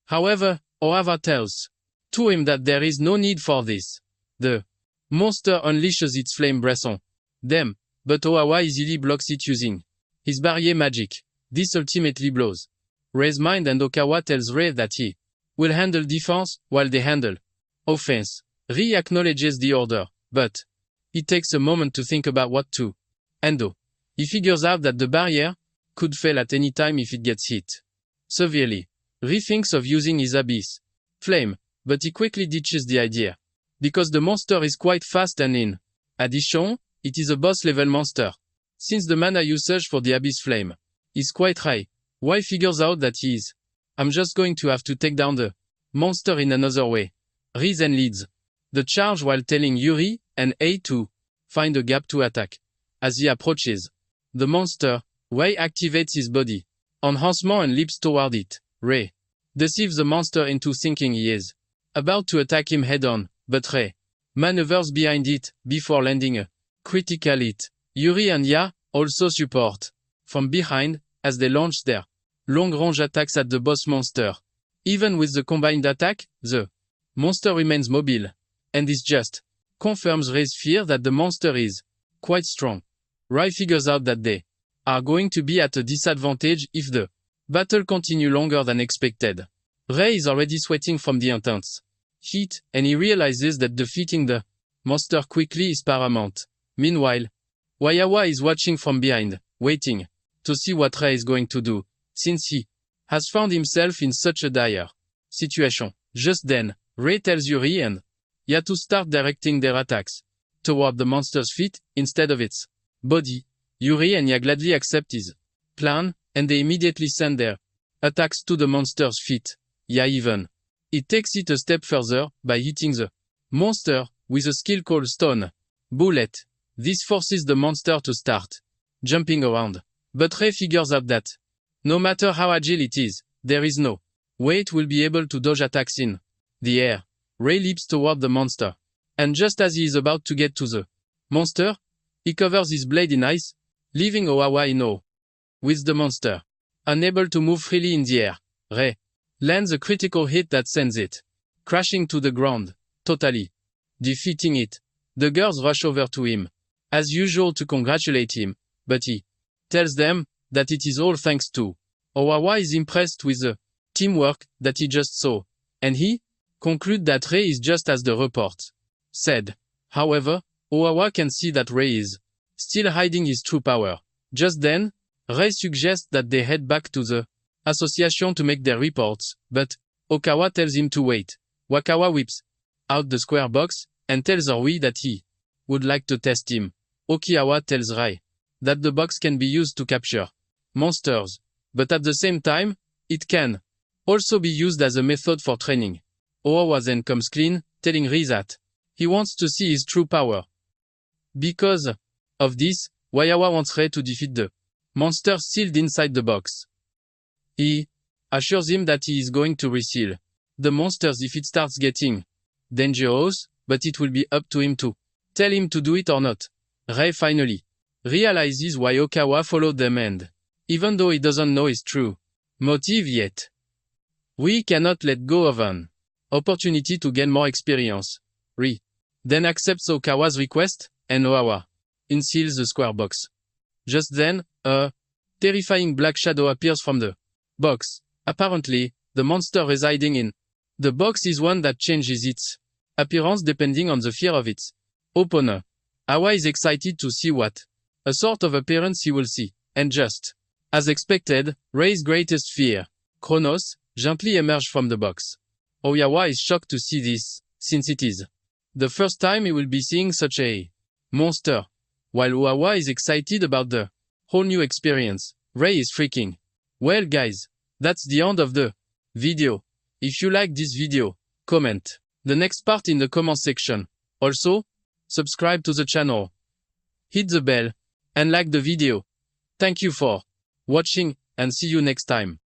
However, Oawa tells to him that there is no need for this. The monster unleashes its flame breath on them, but Oawa easily blocks it using his barrier magic. This ultimately blows Ray's mind, and Okawa tells Ray that he will handle defense while they handle offense. Ray acknowledges the order, but it takes a moment to think about what to handle. He figures out that the barrier could fail at any time if it gets hit severely. Ray thinks of using his abyss flame, but he quickly ditches the idea because the monster is quite fast, and in addition, it is a boss level monster. Since the mana usage for the abyss flame is quite high, Wai figures out that I'm just going to have to take down the monster in another way. Ray then leads the charge while telling Yuri and A to find a gap to attack. As he approaches the monster, Wai activates his body enhancement and leaps toward it. Ray deceives the monster into thinking he is about to attack him head-on, but Ray maneuvers behind it before landing a critical hit. Yuri and Ya also support from behind as they launch their long-range attacks at the boss monster. Even with the combined attack, the monster remains mobile, and this just confirms Ray's fear that the monster is quite strong. Ray figures out that they are going to be at a disadvantage if the battle continues longer than expected. Rei is already sweating from the intense heat, and he realizes that defeating the monster quickly is paramount. Meanwhile, Wayawa is watching from behind, waiting to see what Rei is going to do, since he has found himself in such a dire situation. Just then, Rei tells Yuri and Ya to start directing their attacks toward the monster's feet instead of its body. Yuri and Ya gladly accept his plan, and they immediately send their attacks to the monster's feet. Ya even it takes it a step further by hitting the monster with a skill called Stone Bullet. This forces the monster to start jumping around. But Rei figures out that no matter how agile it is, there is no way it will be able to dodge attacks in the air. Rei leaps toward the monster, and just as he is about to get to the monster, he covers his blade in ice, leaving Owawa in awe. With the monster unable to move freely in the air, Rei lands a critical hit that sends it crashing to the ground, totally defeating it. The girls rush over to him, as usual, to congratulate him, but he tells them that it is all thanks to Owawa is impressed with the teamwork that he just saw, and he concludes that Rei is just as the report said. However, Owawa can see that Rei is still hiding his true power. Just then, Rei suggests that they head back to the association to make their reports, but Okawa tells him to wait. Wakawa whips out the square box and tells Orui that he would like to test him. Okiawa tells Rei that the box can be used to capture monsters, but at the same time, it can also be used as a method for training. Owawa then comes clean, telling Rei that he wants to see his true power. Because of this, Wayawa wants Rei to defeat the monster sealed inside the box. He assures him that he is going to reseal the monsters if it starts getting dangerous, but it will be up to him to tell him to do it or not. Rei finally realizes why Okawa followed them, and even though he doesn't know his true motive yet, we cannot let go of an opportunity to gain more experience. Rei then accepts Okawa's request, and Owawa unseals the square box. Just then, a terrifying black shadow appears from the box. Apparently, the monster residing in the box is one that changes its appearance depending on the fear of its opponent. Awa is excited to see what a sort of appearance he will see, and just as expected, Rei's greatest fear, Kronos, gently emerged from the box. Oyawa is shocked to see this, since it is the first time he will be seeing such a monster, while Owawa is excited about the whole new experience. Rei is freaking. Well guys, that's the end of the video. If you like this video, comment the next part in the comment section. Also, subscribe to the channel, hit the bell, and like the video. Thank you for watching, and see you next time.